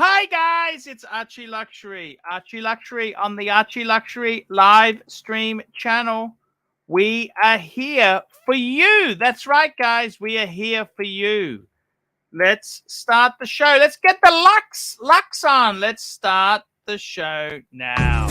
Hi guys, it's Archie Luxury. Archie Luxury on the Archie Luxury live stream channel. We are here for you. That's right, guys. We are here for you. Let's start the show. Let's get the Lux on. Let's start the show now.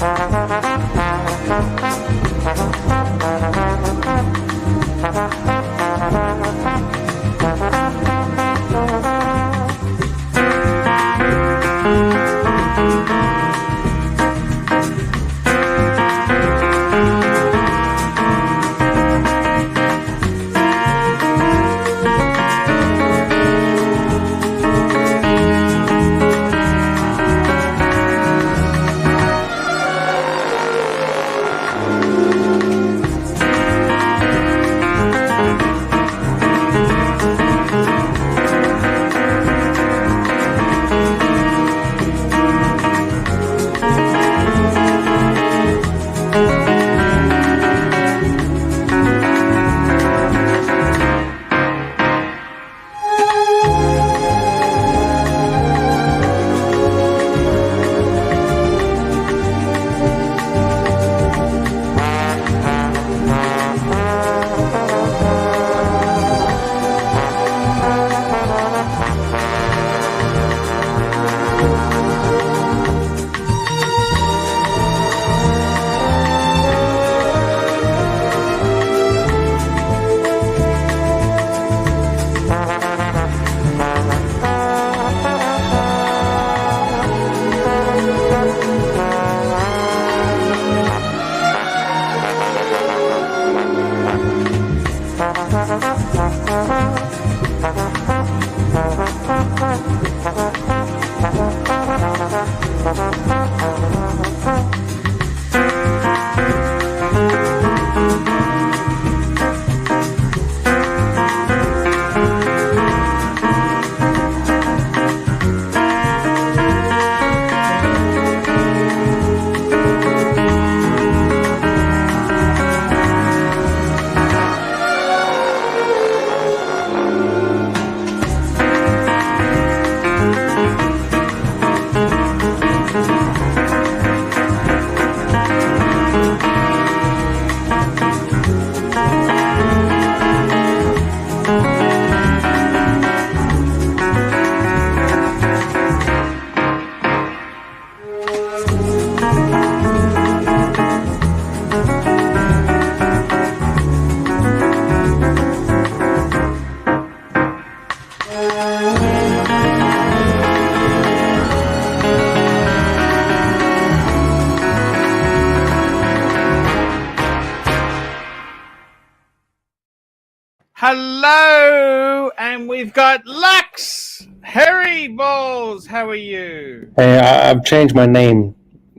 Hello, and we've got Lux. Harry Balls, how are you? Hey, I've changed my name.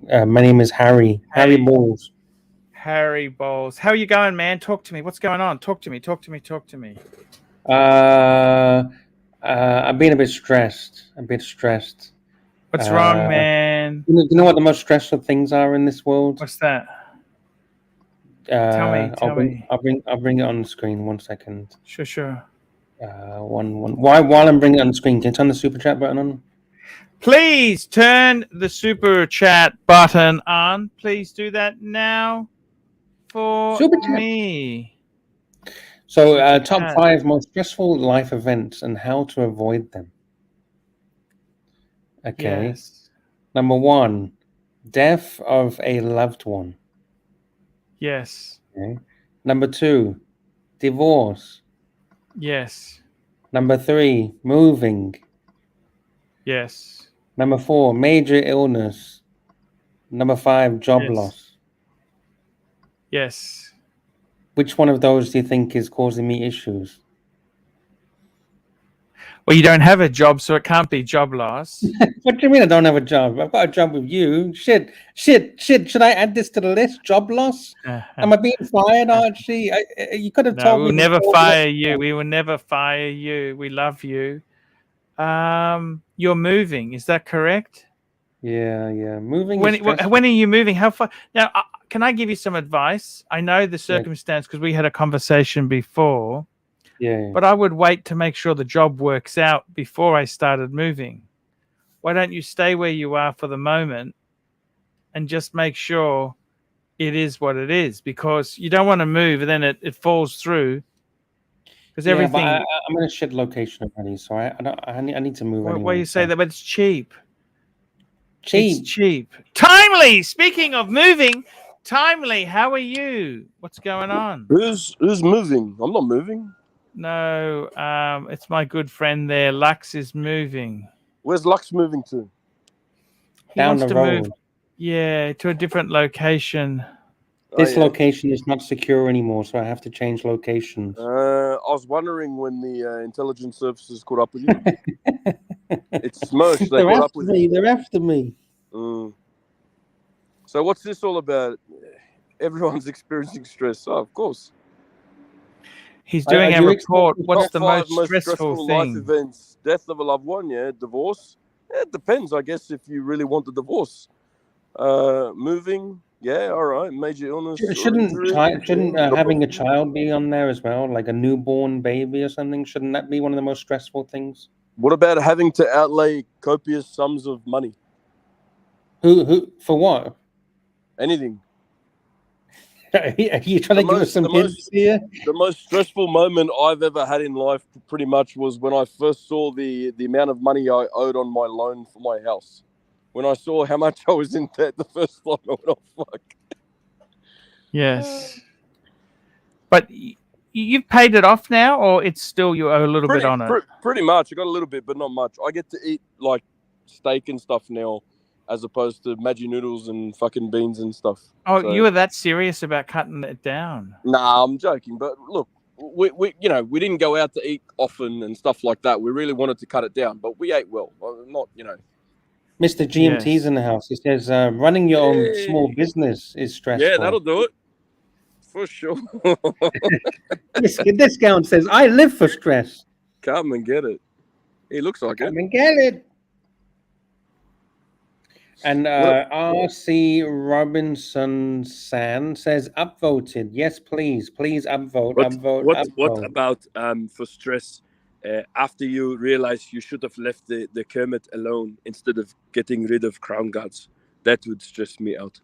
My name is Harry. Harry Balls. Harry Balls. How are you going, man? Talk to me. What's going on? Talk to me. I've been a bit stressed. What's wrong, man? You know what the most stressful things are in this world? What's that? Tell me. I'll bring it on the screen. 1 second. Sure. While I'm bringing it on the screen, can you turn the super chat button on? Please turn the super chat button on. Please do that now for me. So, top 5 most stressful life events and how to avoid them. Okay. Yes. Number 1, death of a loved one. Yes. Okay. Number 2, divorce. Yes. Number 3, moving. Yes. Number 4, major illness. Number 5, job loss. Yes. Which one of those do you think is causing me issues? Well, you don't have a job, so it can't be job loss. What do you mean I don't have a job? I've got a job with you. Shit. Should I add this to the list? Job loss? Am I being fired, Archie? You could have told me. We'll never fire you. We will never fire you. We love you. You're moving. Is that correct? Yeah. Moving. When are you moving? How far? Now, can I give you some advice? I know the circumstance because we had a conversation before. Yeah. But I would wait to make sure the job works out before I started moving. why don't you stay where you are for the moment and just make sure it is what it is? Because you don't want to move and then it falls through. Because everything. Yeah, but I'm in a shit location already, so I need to move anyway. Why you say that? But it's cheap. Cheap. It's cheap. Timely. Speaking of moving, Timely, how are you? What's going on? Who's moving? I'm not moving. No, it's my good friend there. Lux is moving. Where's Lux moving to? He Down wants the to road. move. Yeah, to a different location. This location is not secure anymore, so I have to change locations. I was wondering when the intelligence services caught up with you. It's Smosh. They caught up with me. They're after me. So what's this all about? Everyone's experiencing stress. Oh, of course. He's doing a report. What's the most stressful stressful thing? life events? Death of a loved one, yeah. Divorce. Yeah, it depends, I guess, if you really want the divorce. Moving. Yeah, all right. Major illness. Shouldn't having a child be on there as well, like a newborn baby or something? Shouldn't that be one of the most stressful things? What about having to outlay copious sums of money? Who for what? Anything. Are you trying to give us some hints here? The most stressful moment I've ever had in life pretty much was when I first saw the amount of money I owed on my loan for my house. When I saw how much I was in debt the first time, I went, oh, fuck. Yes. But you've paid it off now, or it's still you owe a little bit on it? Pretty much. I got a little bit, but not much. I get to eat like steak and stuff now, as opposed to Maggi noodles and fucking beans and stuff. Oh, so, you were that serious about cutting it down? Nah, I'm joking. But look, we didn't go out to eat often and stuff like that. We really wanted to cut it down, but we ate well. Not. Mr. GMT's in the house. He says running your own small business is stressful. Yeah, that'll do it. For sure. This guy says, I live for stress. Come and get it. He looks like it. Come and get it. And R.C. Robinson San says, upvoted. Yes, please. Please upvote. What about for stress? After you realize you should have left the Kermit alone instead of getting rid of Crown Guards. That would stress me out.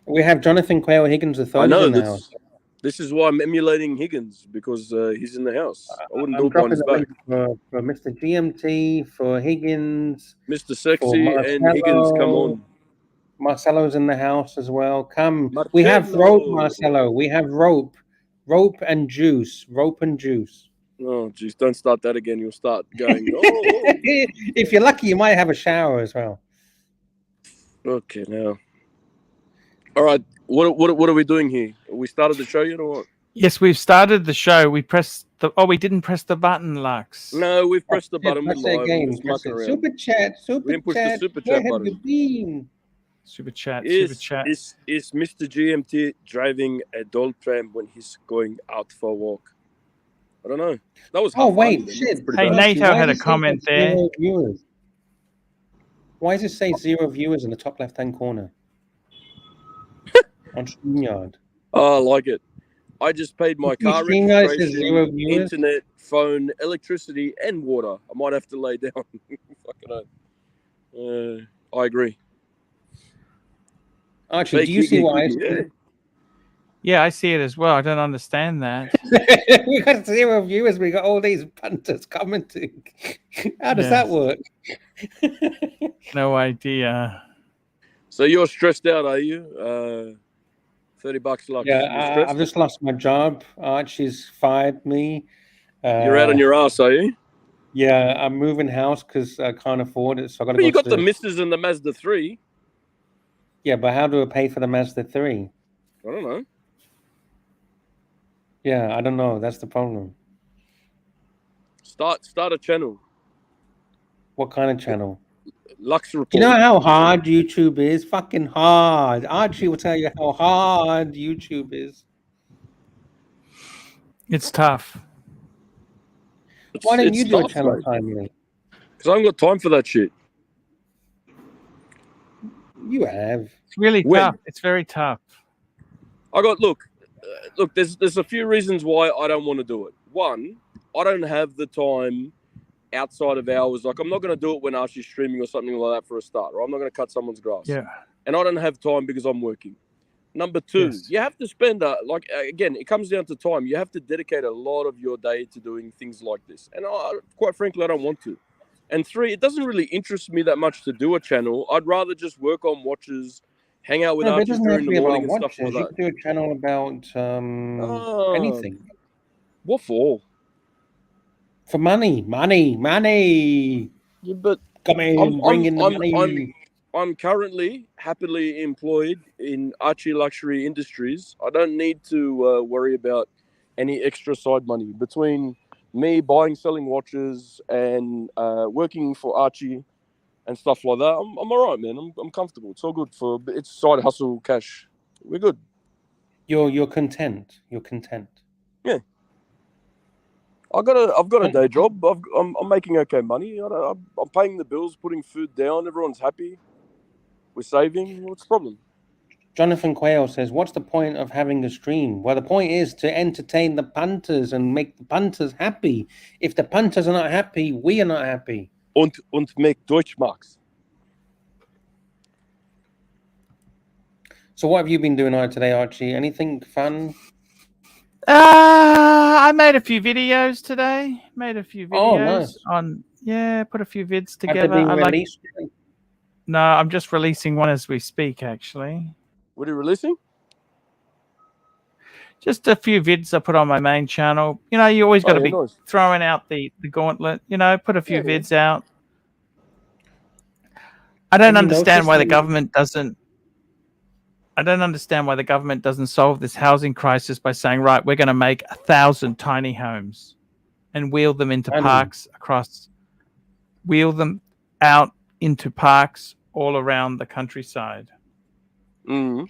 We have Jonathan Quayle Higgins III in the house. This is why I'm emulating Higgins, because he's in the house. I wouldn't do it on his back. For Mr. GMT, for Higgins. Mr. Sexy and Higgins, come on. Marcelo's in the house as well. Come. Marcelo. We have rope, Marcelo. We have rope. Rope and juice. Rope and juice. Oh, geez, don't start that again. You'll start going, If you're lucky, you might have a shower as well. Okay, now. All right, what are we doing here? We started the show yet or what? Yes, we've started the show. We pressed the... Oh, we didn't press the button, Lux. No, we've pressed the button. Super chat. We didn't push the super chat button. Super chat. Is Mr. GMT driving a doll tram when he's going out for a walk? I don't know. That was wait, shit. Hey, NATO had a comment there. Why does it say 0 viewers in the top left-hand corner? On StreamYard. Oh, I like it. I just paid my car registration, internet, phone, electricity, and water. I might have to lay down. I agree. Archie, do you see why? Yeah, I see it as well. I don't understand that. We got 0 viewers. We got all these punters commenting. How does that work? No idea. So you're stressed out, are you? $30 Lux. Yeah, I've just lost my job. Archie's fired me. You're out on your ass, are you? Yeah, I'm moving house because I can't afford it. So I got to. But you got the Misters and the Mazda 3. Yeah, but how do I pay for the Mazda 3? I don't know. Yeah, I don't know. That's the problem. Start a channel. What kind of channel? Lux Report. You know how hard YouTube is? Fucking hard. Archie will tell you how hard YouTube is. It's tough. Why don't you do a channel timely? Because I haven't got time for that shit. You have. It's really tough. It's very tough. Look, there's a few reasons why I don't want to do it. One, I don't have the time outside of hours. Like, I'm not going to do it when Archie's streaming or something like that for a start, or I'm not going to cut someone's grass. Yeah. And I don't have time because I'm working. Number two, you have to spend, again, it comes down to time. You have to dedicate a lot of your day to doing things like this. And quite frankly, I don't want to. And three, it doesn't really interest me that much to do a channel. I'd rather just work on watches, hang out with Archie during the morning and stuff like that. You could do a channel about anything. What for? For money. Yeah, but come in, bring in the money. I'm currently happily employed in Archie Luxury Industries. I don't need to worry about any extra side money between me buying, selling watches and working for Archie and stuff like that. I'm all right, man. I'm comfortable. It's all good it's side hustle cash. We're good. You're content. You're content. Yeah. I've got a day job. I'm making okay money. I'm paying the bills, putting food down. Everyone's happy. We're saving. What's the problem? Jonathan Quayle says, what's the point of having a stream? Well, the point is to entertain the punters and make the punters happy. If the punters are not happy, we are not happy. Und make Deutschmarks. So what have you been doing today, Archie? Anything fun? I made a few videos today. Made a few videos. Oh, nice. Put a few vids Have they together. been released? No, I'm just releasing one as we speak, actually. What are you releasing? Just a few vids I put on my main channel. You know, you always got to be nice. throwing out the gauntlet. You know, put a few vids out. I don't understand why the government doesn't. I don't understand why the government doesn't solve this housing crisis by saying, right, we're going to make 1,000 tiny homes and wheel them into parks wheel them out into parks all around the countryside. Mm-hmm.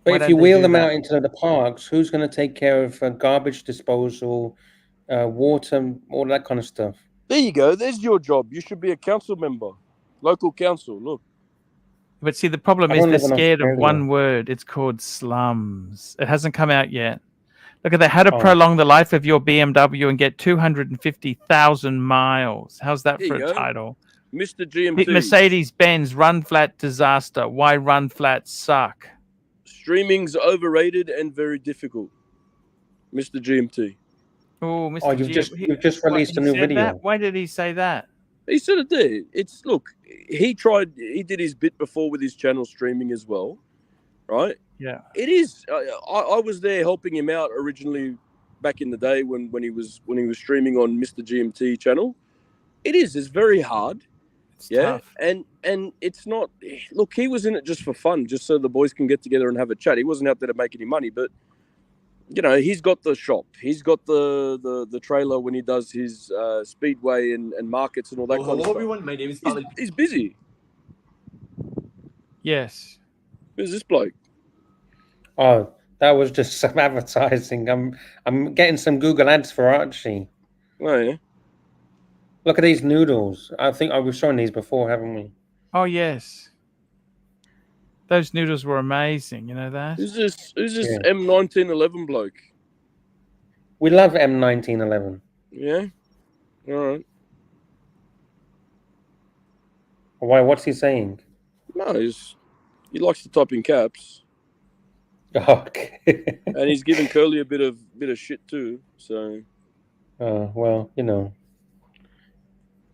But if you wheel them out into the parks, who's going to take care of garbage disposal, water, all that kind of stuff? There you go. There's your job. You should be a council member, local council. Look. But see, the problem is they're scared of one word. It's called slums. It hasn't come out yet. Look at that. How to prolong the life of your BMW and get 250,000 miles. How's that for a title? Mr. GMT. Mercedes-Benz run flat disaster. Why run flats suck? Streaming's overrated and very difficult. Mr. GMT. Oh, Mr. You've just released a new video. That? Why did he say that? He said it there. Look, he did his bit before with his channel streaming as well, right? Yeah. It is. I was there helping him out originally back in the day when he was streaming on Mr. GMT channel. It's very hard. It's tough. And it's not. Look, he was in it just for fun, just so the boys can get together and have a chat. He wasn't out there to make any money, but you know, he's got the shop, he's got the trailer when he does his speedway and markets and all that kind of stuff. Everyone, my name is he's busy. Yes. Who's this bloke? Oh, that was just some advertising. I'm getting some Google ads for Archie. Oh yeah. Look at these noodles. I think I was showing these before, haven't we? Oh yes. Those noodles were amazing. You know that? Who's this M1911 bloke? We love M1911. Yeah. All right. Why? What's he saying? No, he likes to type in caps. Okay. And he's giving Curly a bit of shit too. So. Well, you know.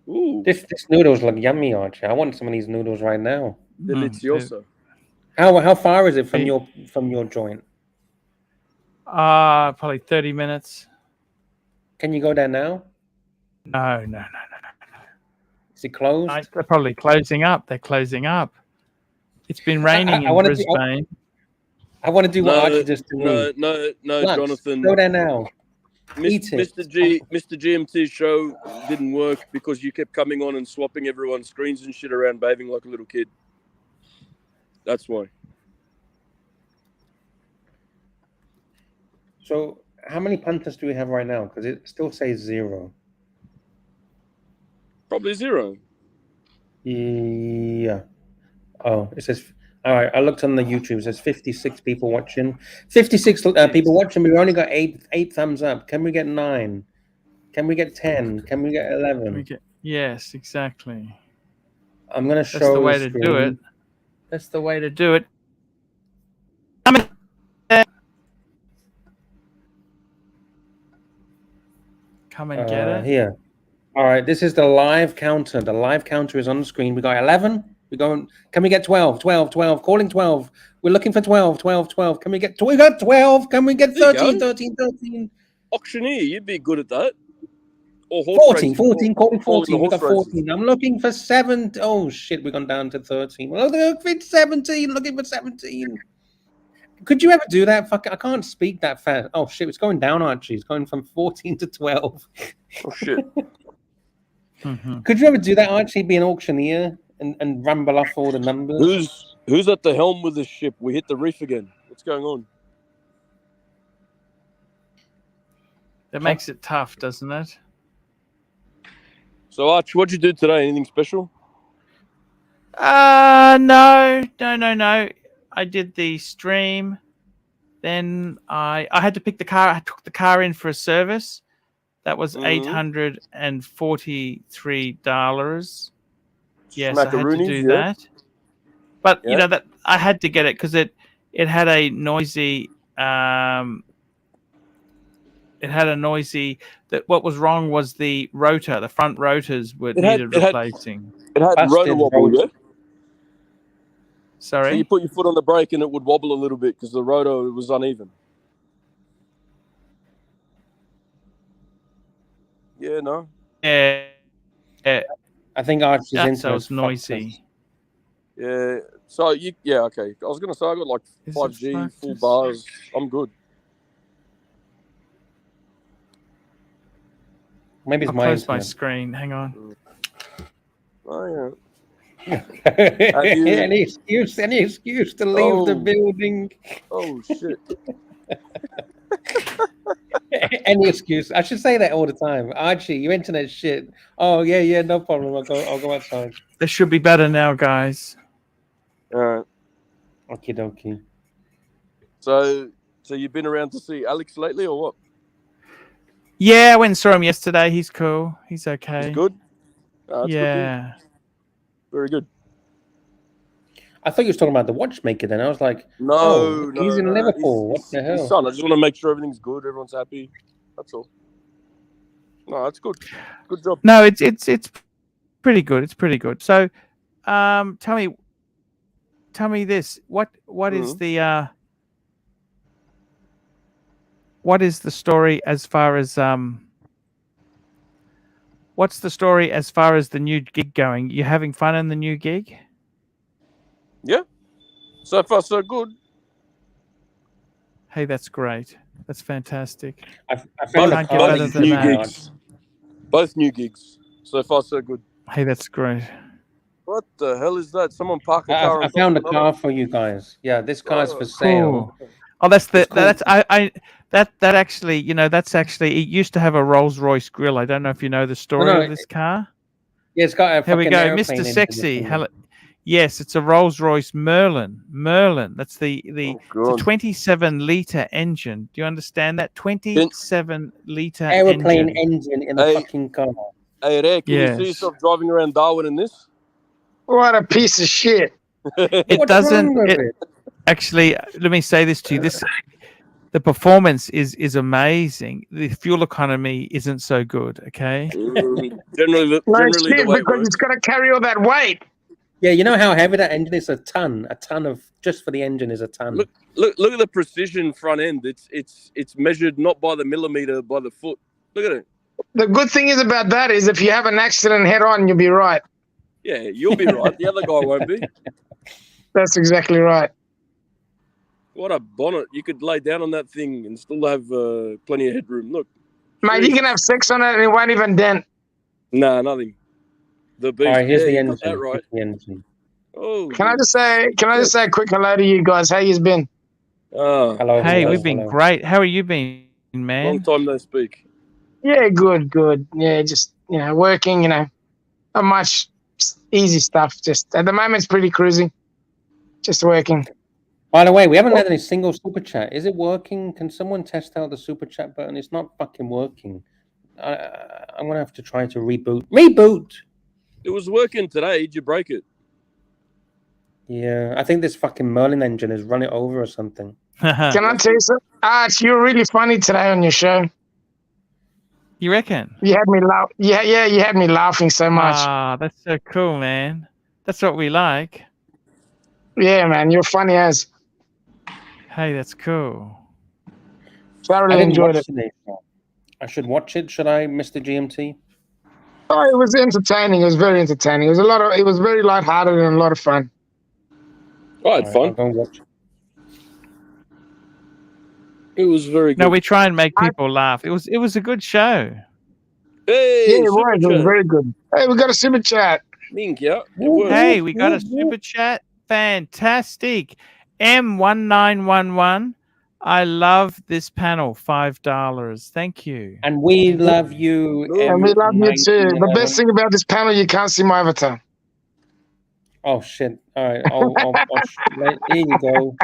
Ooh. This noodles look yummy, Archie. I want some of these noodles right now. Delicioso. How far is it from your joint? Probably 30 minutes. Can you go there now? No. Is it closed? They're probably closing up. They're closing up. It's been raining in Brisbane. I want to do what Archie just did. No, Lux, Jonathan. Go there now. Mr. GMT's show didn't work because you kept coming on and swapping everyone's screens and shit around, behaving like a little kid. That's why. So, how many punters do we have right now? Because it still says 0. Probably 0. Yeah. Oh, it says. All right, I looked on the YouTube. It says 56 people watching. 56 people watching. We've only got eight thumbs up. Can we get 9? Can we get 10? Can we get 11? Yes, exactly. I'm going to show That's the way the to do it. screen. That's the way to do it. Come and get it. Here. All right, this is the live counter. The live counter is on the screen. We got 11. We're going. Can we get 12? 12, 12. Calling 12. We're looking for 12, 12, 12. Can we get? We got 12. Can we get 13, 13, 13? Auctioneer, you'd be good at that. Or horse 14, racing. 14. Calling 14. We got horse races. 14. I'm looking for 7. Oh shit, we've gone down to 13. Well, looking for 17. Looking for 17. Could you ever do that? Fuck, I can't speak that fast. Oh shit, it's going down, Archie. It's going from 14 to 12. Oh shit. Could you ever do that, Archie? Be an auctioneer and rumble off all the numbers? Who's at the helm with the ship? We hit the reef again. What's going on? That makes it tough, doesn't it? So, Arch, what'd you do today? Anything special? No. I did the stream. Then I had to pick the car. I took the car in for a service. That was $843. Yes, I had to do that. But you know that I had to get it because it had a noisy. It had a noisy. That what was wrong was the rotor. The front rotors needed replacing. It had rotor wobble, yeah? Sorry? So you put your foot on the brake and it would wobble a little bit because the rotor was uneven. Yeah, no? Yeah. I think Archie's so it's noisy. Yeah. So, okay. I was going to say I got like 5G, full bars. I'm good. Maybe it's I'll close my screen. Hang on. Oh, yeah. Any excuse to leave the building. Oh shit. Any excuse. I should say that all the time. Archie, your internet shit. Oh yeah, no problem. I'll go outside. This should be better now, guys. All right. Okie dokie. So you've been around to see Alex lately or what? Yeah, I went and saw him yesterday. He's cool. He's okay. He's good? Yeah. Good. Very good. I thought you were talking about the watchmaker then. I was like, no, he's in Liverpool. What the hell? His son. I just want to make sure everything's good, everyone's happy. That's all. No, that's good. Good job. No, it's pretty good. It's pretty good. So tell me this. What is the what is the story as far as what's the story as far as the new gig going? You having fun in the new gig? Yeah. So far, so good. Hey, that's great. That's fantastic. I found both new gigs. Both new gigs. So far, so good. Hey, that's great. What the hell is that? Someone parked a car. I found a car for you guys. Yeah, this car's for sale. Cool. Oh, that's the that actually, you know, that's actually it used to have a Rolls-Royce grill. I don't know if you know the story of this car. Yeah, it's got a Here we go, Mr. Sexy. Yes, it's a Rolls-Royce Merlin. That's the 27-liter engine. Do you understand that? 27-liter aeroplane engine in a fucking car. Hey, Ray, can you see yourself driving around Darwin in this? What a piece of shit. It doesn't. Actually, let me say this to you. The performance is amazing. The fuel economy isn't so good. Okay. Generally because it's got to carry all that weight. Yeah, you know how heavy that engine is? A ton of just for the engine is a ton. Look at the precision front end. It's measured not by the millimeter, by the foot. Look at it. The good thing is about that is if you have an accident head on, you'll be right. Yeah, you'll be right. The other guy won't be. That's exactly right. What a bonnet. You could lay down on that thing and still have plenty of headroom. Look. Mate, you can have sex on it and it won't even dent. Nah, nothing. The beast. All right, here's the engine. That right. The engine. Oh. Can I just say a quick hello to you guys? How you been? Oh. Hello. Hey, we've been great. How are you been, man? Long time no speak. Yeah, good. Yeah, just working, not much, just easy stuff. Just at the moment it's pretty cruising. Just working. By the way, we haven't had any single super chat. Is it working? Can someone test out the super chat button? It's not fucking working. I'm gonna have to try to reboot. Reboot. It was working today. Did you break it? Yeah, I think this fucking Merlin engine has run it over or something. Can I tell you something? Arch, you're really funny today on your show. You reckon? You had me laugh. Yeah, you had me laughing so much. Ah, that's so cool, man. That's what we like. Yeah, man, you're funny as. Hey, that's cool. So I I really didn't enjoyed watch it. today. I should watch it. Should I, Mr. GMT? Oh, it was entertaining. It was very entertaining. It was very lighthearted and a lot of fun. I had I'll fun. go watch it. It was very good. No, we try and make people laugh. It was a good show. Hey, Yeah, it super was. It was chat. very good. Hey, we got a super chat. Mink, yeah. It worked. Hey, we got a super chat. Fantastic. M1911. I love this panel. $5. Thank you. And we love you. And we love you too. The M1911. best thing about this panel, you can't see my avatar. Oh shit! All right, right, here you go.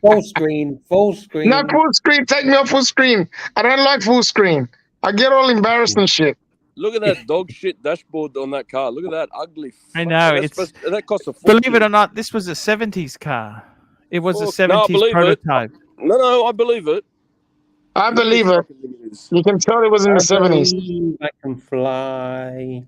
Full screen, full screen. Not full screen. Take me off full screen. I don't like full screen. I get all embarrassed and shit. Look at that dog shit dashboard on that car. Look at that ugly. I know, That costs a fortune. Believe it or not, this was a 70s car. It was a Fuck, no, I 70s believe it. prototype. No, I believe it. I believe it. You can tell it was in the 70s. believe I can fly.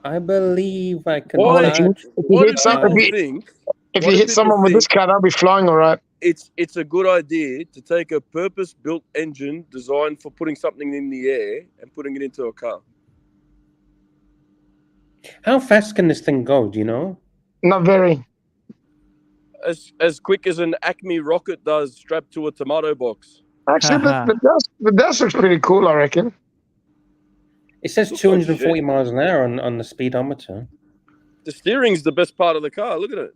I believe I can Why? touch. Why do hit some- people if you- think If What you do hit someone people with this think? car, they'll be flying all right. it's a good idea to take a purpose-built engine designed for putting something in the air and putting it into a car? How fast can this thing go? Do you know? Not very. As quick as an Acme rocket does strapped to a tomato box. Actually, the dash looks pretty cool, I reckon. It says Looks like 240 shit. miles an hour on the speedometer. The steering's the best part of the car. Look at it.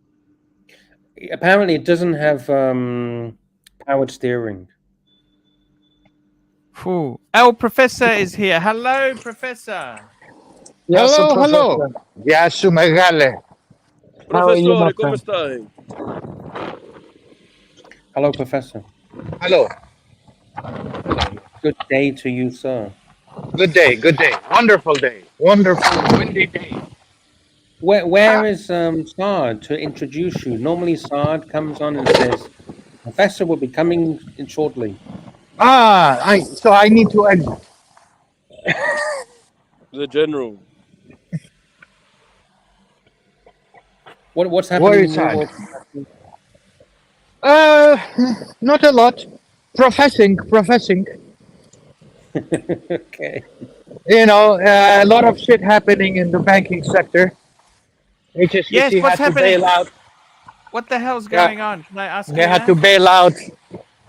Apparently, it doesn't have powered steering. Phew. El Professor is here. Hello, Professor. Yes, Hello, Professor. hello. Yasu Megale. How are you, my Professore, friend? come stai? Hello, Professor. Hello. Good day to you, sir. Good day, good day. Wonderful day. Wonderful windy day. Where is Sard to introduce you? Normally, Sard comes on and says, "Professor will be coming in shortly." So I need to exit. The general. What's happening? Where in is your Sard? world? Not a lot. Professing. Okay. You know, a lot of shit happening in the banking sector. HSBC Yes, what's had to happening? bail out. What the hell's Yeah. going on? Can I ask you They had that? to bail out.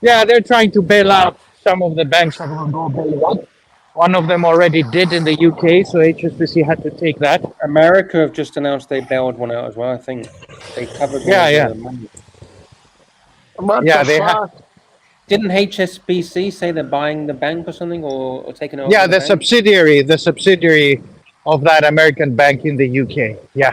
Yeah, they're trying to bail out some of the banks that will go bail out. One of them already did in the UK, so HSBC had to take that. America have just announced they bailed one out as well. I think they covered. Yeah. The money. What Yeah, the they fuck? Didn't HSBC say they're buying the bank or something, or taking over? Yeah, the the bank? subsidiary of that American bank in the UK. Yeah.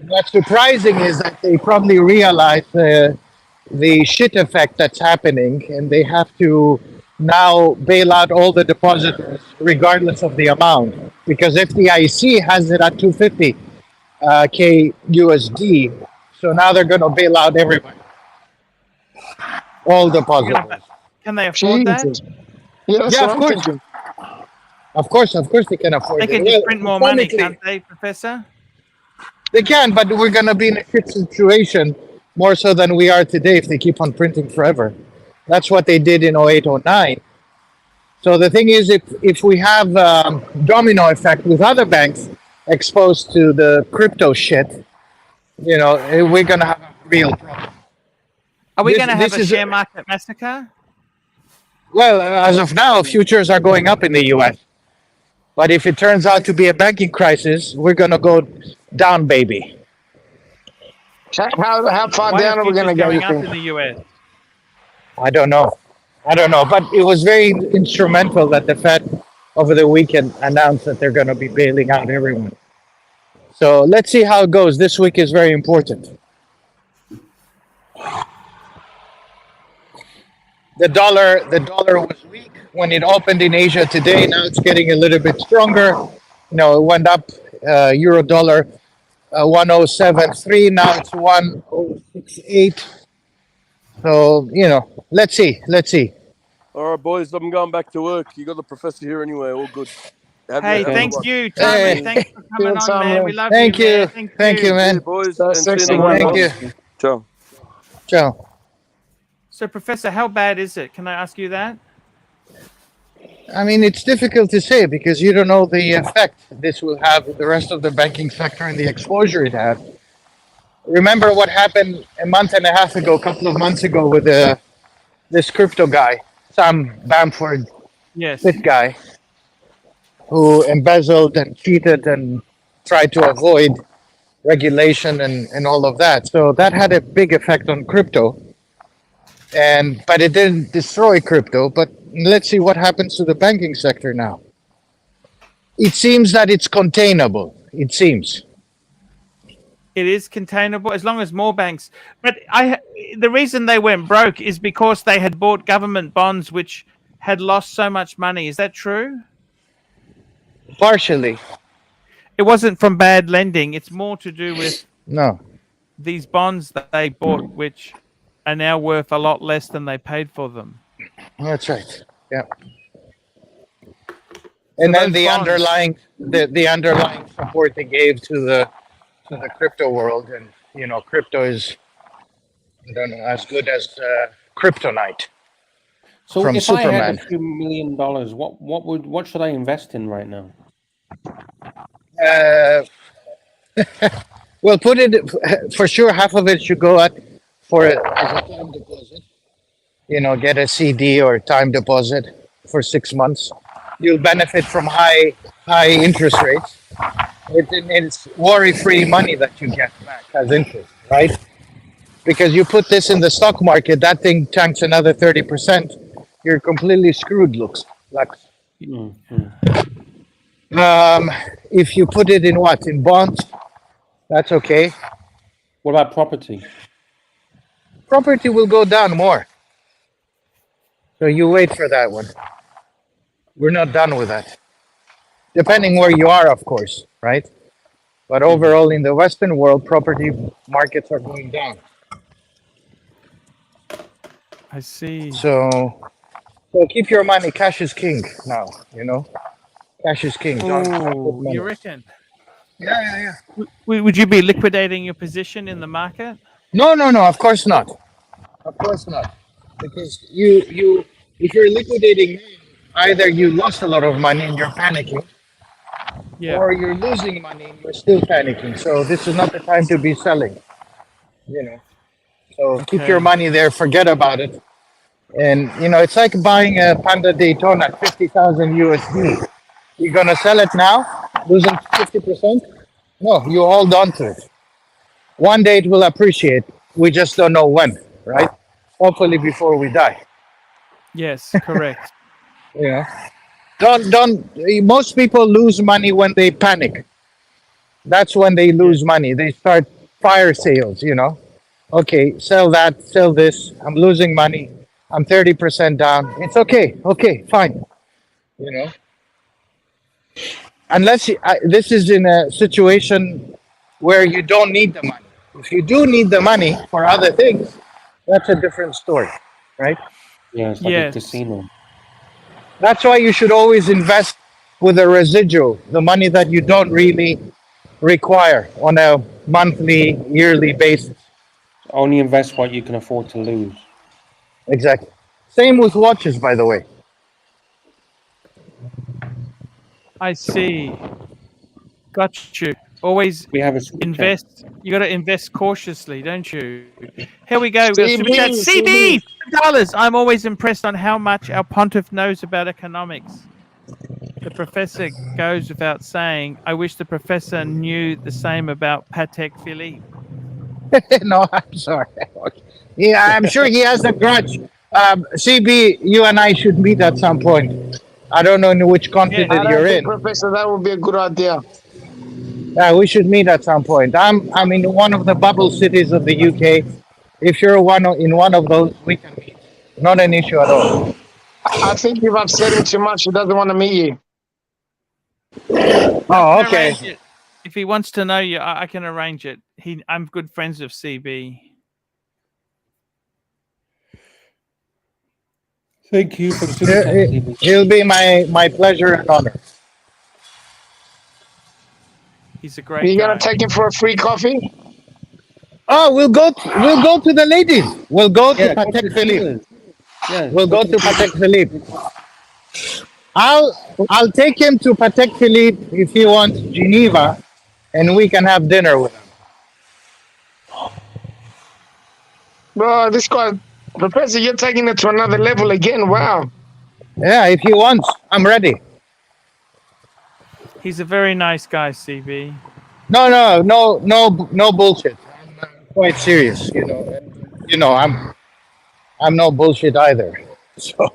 What's surprising is that they probably realize the shit effect that's happening, and they have to now bail out all the depositors regardless of the amount. Because FDIC has it at 250 K USD, so now they're going to bail out everybody, all depositors. Can they afford that? Jesus. Yeah, that's Yeah, what of I'm course. thinking. Of course, they can afford They it. can Well, just print more money, technically, can't they, Professor? They can, but we're going to be in a shit situation more so than we are today if they keep on printing forever. That's what they did in 08, 09. So the thing is, if we have domino effect with other banks exposed to the crypto shit, you know, we're going to have a real problem. Are we This- going to have this a is share a- market massacre? Well, as of now, futures are going up in the US. But if it turns out to be a banking crisis, we're going to go down, baby. How far Why down are are we going to futures go, you going up think? in the US? I don't know. But it was very instrumental that the Fed over the weekend announced that they're going to be bailing out everyone. So let's see how it goes. This week is very important. the dollar was weak when it opened in Asia today. Now it's getting a little bit stronger. It went up, euro dollar 1073. Now it's 1068. So let's see. All right, boys, I'm going back to work. You got the professor here anyway. All good. Hey, have a thank good one. you, Tommy. Hey. Thanks for coming Good, on, man. Tommy. We love Thank you, you. man. Thank you, See man. you, boys. That's And see you excellent. in Thank the you. Ciao. Ciao. So, Professor, how bad is it? Can I ask you that? I mean, it's difficult to say because you don't know the effect this will have with the rest of the banking sector and the exposure it has. Remember what happened a month and a half ago, a couple of months ago, with this crypto guy, Sam Bamford, Yes. this guy, who embezzled and cheated and tried to avoid regulation and all of that. So that had a big effect on crypto. But it didn't destroy crypto. But let's see what happens to the banking sector now. It seems that it's containable. It seems. It is containable as long as more banks. But the reason they went broke is because they had bought government bonds which had lost so much money. Is that true? Partially. It wasn't from bad lending. It's more to do with No. these bonds that they bought, which are now worth a lot less than they paid for them. That's right. Yeah. And then those the bonds- underlying support they gave to the crypto world, and crypto is, I don't know, as good as kryptonite. So From if I had Superman. a few $1 million, what should I invest in right now? Well, put it for sure. Half of it should go out for as a time deposit. Get a CD or time deposit for 6 months. You'll benefit from high interest rates. It's worry-free money that you get back as interest, right? Because you put this in the stock market, that thing tanks another 30%. You're completely screwed. Looks like. If you put it in bonds, that's okay. What about property? Property will go down more. So you wait for that one. We're not done with that. Depending where you are, of course, right? But overall, in the Western world, property markets are going down. I see. So keep your money. Cash is king now, Cash is king. Don't put Oh, money. you reckon? Yeah. Would you be liquidating your position in the market? No. Of course not. Of course not. Because you if you're liquidating, either you lost a lot of money and you're panicking, Yeah. or you're losing money and you're still panicking. So this is not the time to be selling. So keep Okay. your money there. Forget about it. And it's like buying a Panda Daytona at 50,000 USD. You're gonna sell it now, losing 50%? No, you hold on to it. One day it will appreciate. We just don't know when, right? Hopefully before we die. Yes, correct. Don't. Most people lose money when they panic. That's when they lose money. They start fire sales. Okay, sell that, sell this. I'm losing money. I'm 30% down. It's okay. Okay, fine. Unless this is in a situation where you don't need the money. If you do need the money for other things, that's a different story, right? Yeah, it's like Yes. a casino. That's why you should always invest with a residual, the money that you don't really require on a monthly, yearly basis. Only invest what you can afford to lose. Exactly. Same with watches, by the way. I see. Got you. Always We have a super chat. invest. You got to invest cautiously, don't you? Here we go. We got CB, super chat. CB $5. I'm always impressed on how much our pontiff knows about economics. The professor goes without saying. I wish the professor knew the same about Patek Philippe. No, I'm sorry. Okay. Yeah, I'm sure he has a grudge. CB, you and I should meet at some point. I don't know in which country Yeah. that I you're don't in. think, Professor, that would be a good idea. Yeah, we should meet at some point. I'm in one of the bubble cities of the UK. If you're in one of those, we can meet. Not an issue at all. I think you've upset him too much. He doesn't want to meet you. Oh, I can okay. arrange it. If he wants to know you, I can arrange it. I'm good friends with CB. Thank you for the super chat, CB. It'll be my pleasure and honor. He's a Are great you guy. gonna take him for a free coffee? Oh, we'll go to the ladies. We'll go to Yeah, go to Patek the Philippe. dealers. Yeah, We'll go to Patek Philippe. I'll take him to Patek Philippe if he wants Geneva, and we can have dinner with him. Bro, this guy, Professor, you're taking it to another level again. Wow. Yeah, if he wants, I'm ready. He's a very nice guy, CB. No bullshit. I'm quite serious, you know. And, you know, I'm no bullshit either. So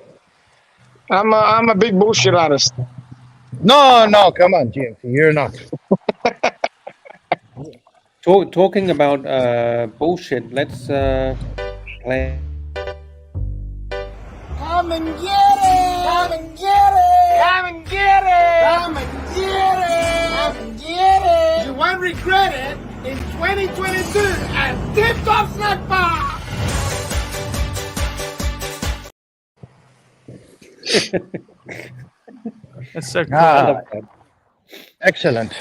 I'm a big bullshit artist. no, come on, GMC, you're not. Talking about bullshit, let's play. Come and get it! Come and get it! Come and get it! Come and get it! Come and get it! You won't regret it in 2022 at Tip Top Snack Bar! That's so cool. Ah, excellent.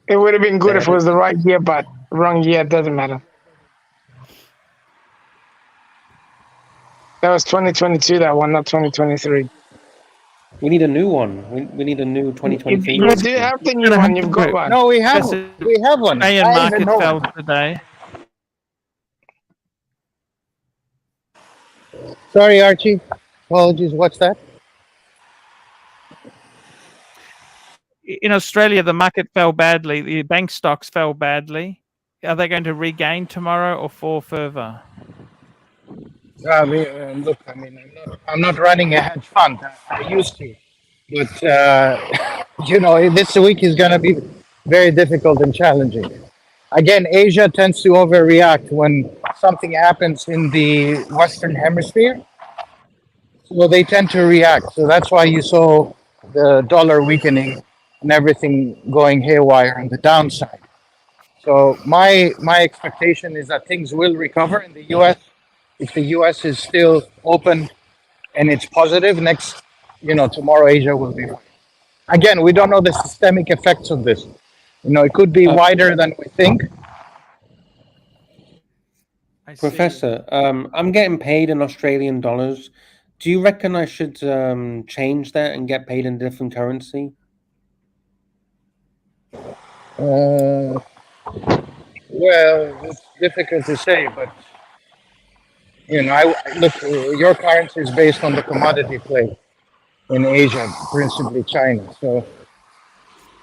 It would have been good if it was the right year, but wrong year, it doesn't matter. That was 2022, that one, not 2023. We need a new one. We need a new 2023. You do have the new one, you've got one. No, we have one. Australian I market even know fell one. today. Sorry, Archie. Apologies. What's that? In Australia, the market fell badly. The bank stocks fell badly. Are they going to regain tomorrow or fall further? I mean, look, I'm not running a hedge fund. I used to, but you know, this week is going to be very difficult and challenging. Again, Asia tends to overreact when something happens in the Western Hemisphere. So they tend to react. So that's why you saw the dollar weakening and everything going haywire on the downside. So my expectation is that things will recover in the U.S. If the U.S. is still open and it's positive, tomorrow Asia will be fine. Again, we don't know the systemic effects of this. You know, it could be wider than we think. Professor, I'm getting paid in Australian dollars. Do you reckon I should change that and get paid in a different currency? Well, it's difficult to say, but you know, look, your currency is based on the commodity play in Asia, principally China. So,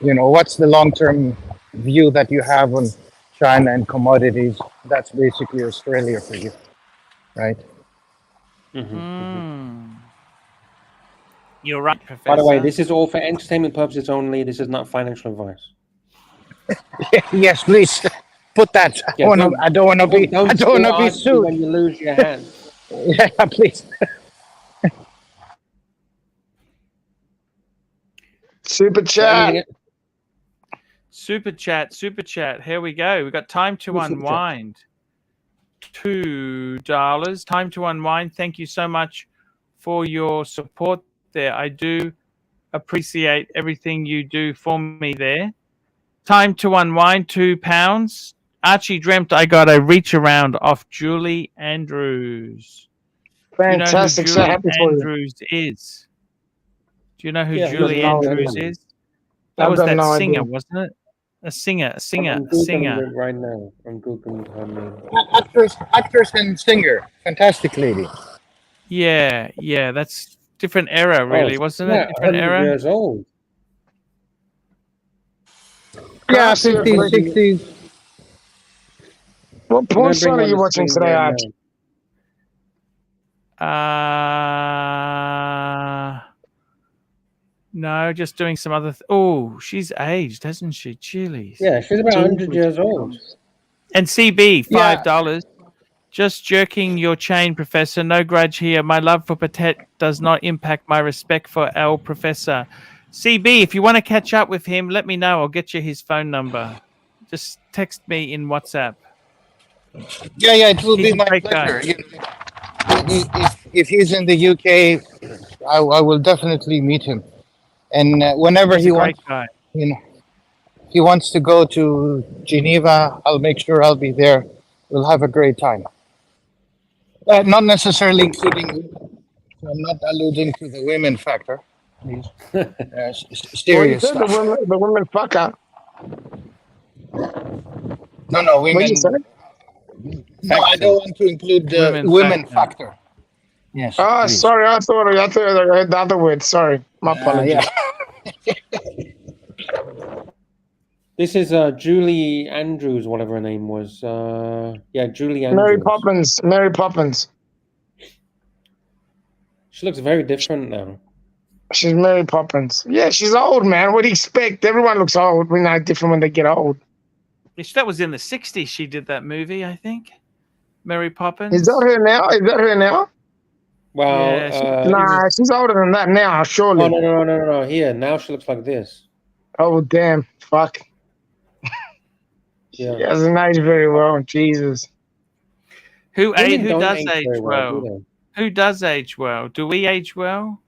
you know, what's the long-term view that you have on China and commodities? That's basically Australia for you, right? You're right, Professor. By the way, this is all for entertainment purposes only. This is not financial advice. Yes, please put that. Yeah, I don't want to be. I don't want to be sued. When you lose your hand. Yeah, please. Super chat. Super chat. Here we go. We got time to unwind. $2. Time to unwind. Thank you so much for your support there. I do appreciate everything you do for me there. Time to unwind. £2. Archie dreamt I got a reach around off Julie Andrews. Fantastic. Do you know who Julie Andrews is? Do you know who Julie Andrews is? That was that singer, wasn't it? A singer. I'm Googling it right now. I'm Googling her name. Actress and singer. Fantastic lady. Yeah. That's different era, really, wasn't it? Different era. Years old. Yeah, 50s, 60s. What porn site are you watching today, Archie? No, just doing some other. Oh, she's aged, hasn't she? Chili's. Yeah, she's about 100 years old. And CB, $5. Just jerking your chain, Professor. No grudge here. My love for Patet does not impact my respect for El Professor. CB, if you want to catch up with him, let me know. I'll get you his phone number. Just text me in WhatsApp. Yeah, it will He's be a my great guy. pleasure. If he's in the UK, I will definitely meet him. And whenever He's he a great wants, guy. you know, he wants to go to Geneva, I'll make sure I'll be there. We'll have a great time. Not necessarily including women. I'm not alluding to the women factor. Please. Well, you Serious said stuff. the women fucker. No, What you women. said? No, I don't want to include the women factor. Yes. Oh, please. sorry. I thought I heard the other word. Sorry. My apologies. Yeah. This is Julie Andrews, whatever her name was. Yeah, Julie Andrews. Mary Poppins. She looks very different now. She's Mary Poppins. Yeah, she's old, man. What do you expect? Everyone looks old. We're not different when they get old. That was in the 60s she did that movie, I think. Mary Poppins. Is that her now? Well, Yeah, nah, she's older than that now, surely. Oh, no. Here, now she looks like this. Oh, damn. Fuck. Yeah. She doesn't age very well. Jesus. Who Women does don't age very well? do Who does age well? Do we age well?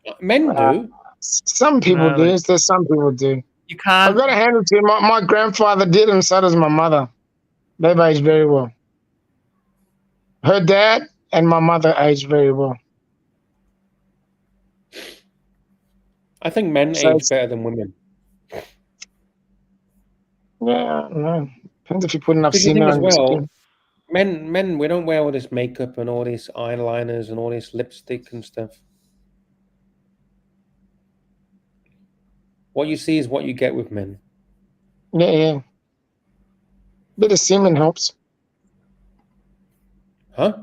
they? Men do. Some people No, do. like- There's some people do. You I've can't. got to hand it to you. My grandfather did, and so does my mother. They've aged very well. Her dad and my mother aged very well. I think men So age it's- better than women. Yeah, no. Depends if you put enough Because you semen think on as your well, skin. men, we don't wear all this makeup and all these eyeliners and all this lipstick and stuff. What you see is what you get with men. Yeah. Bit of semen helps. Huh?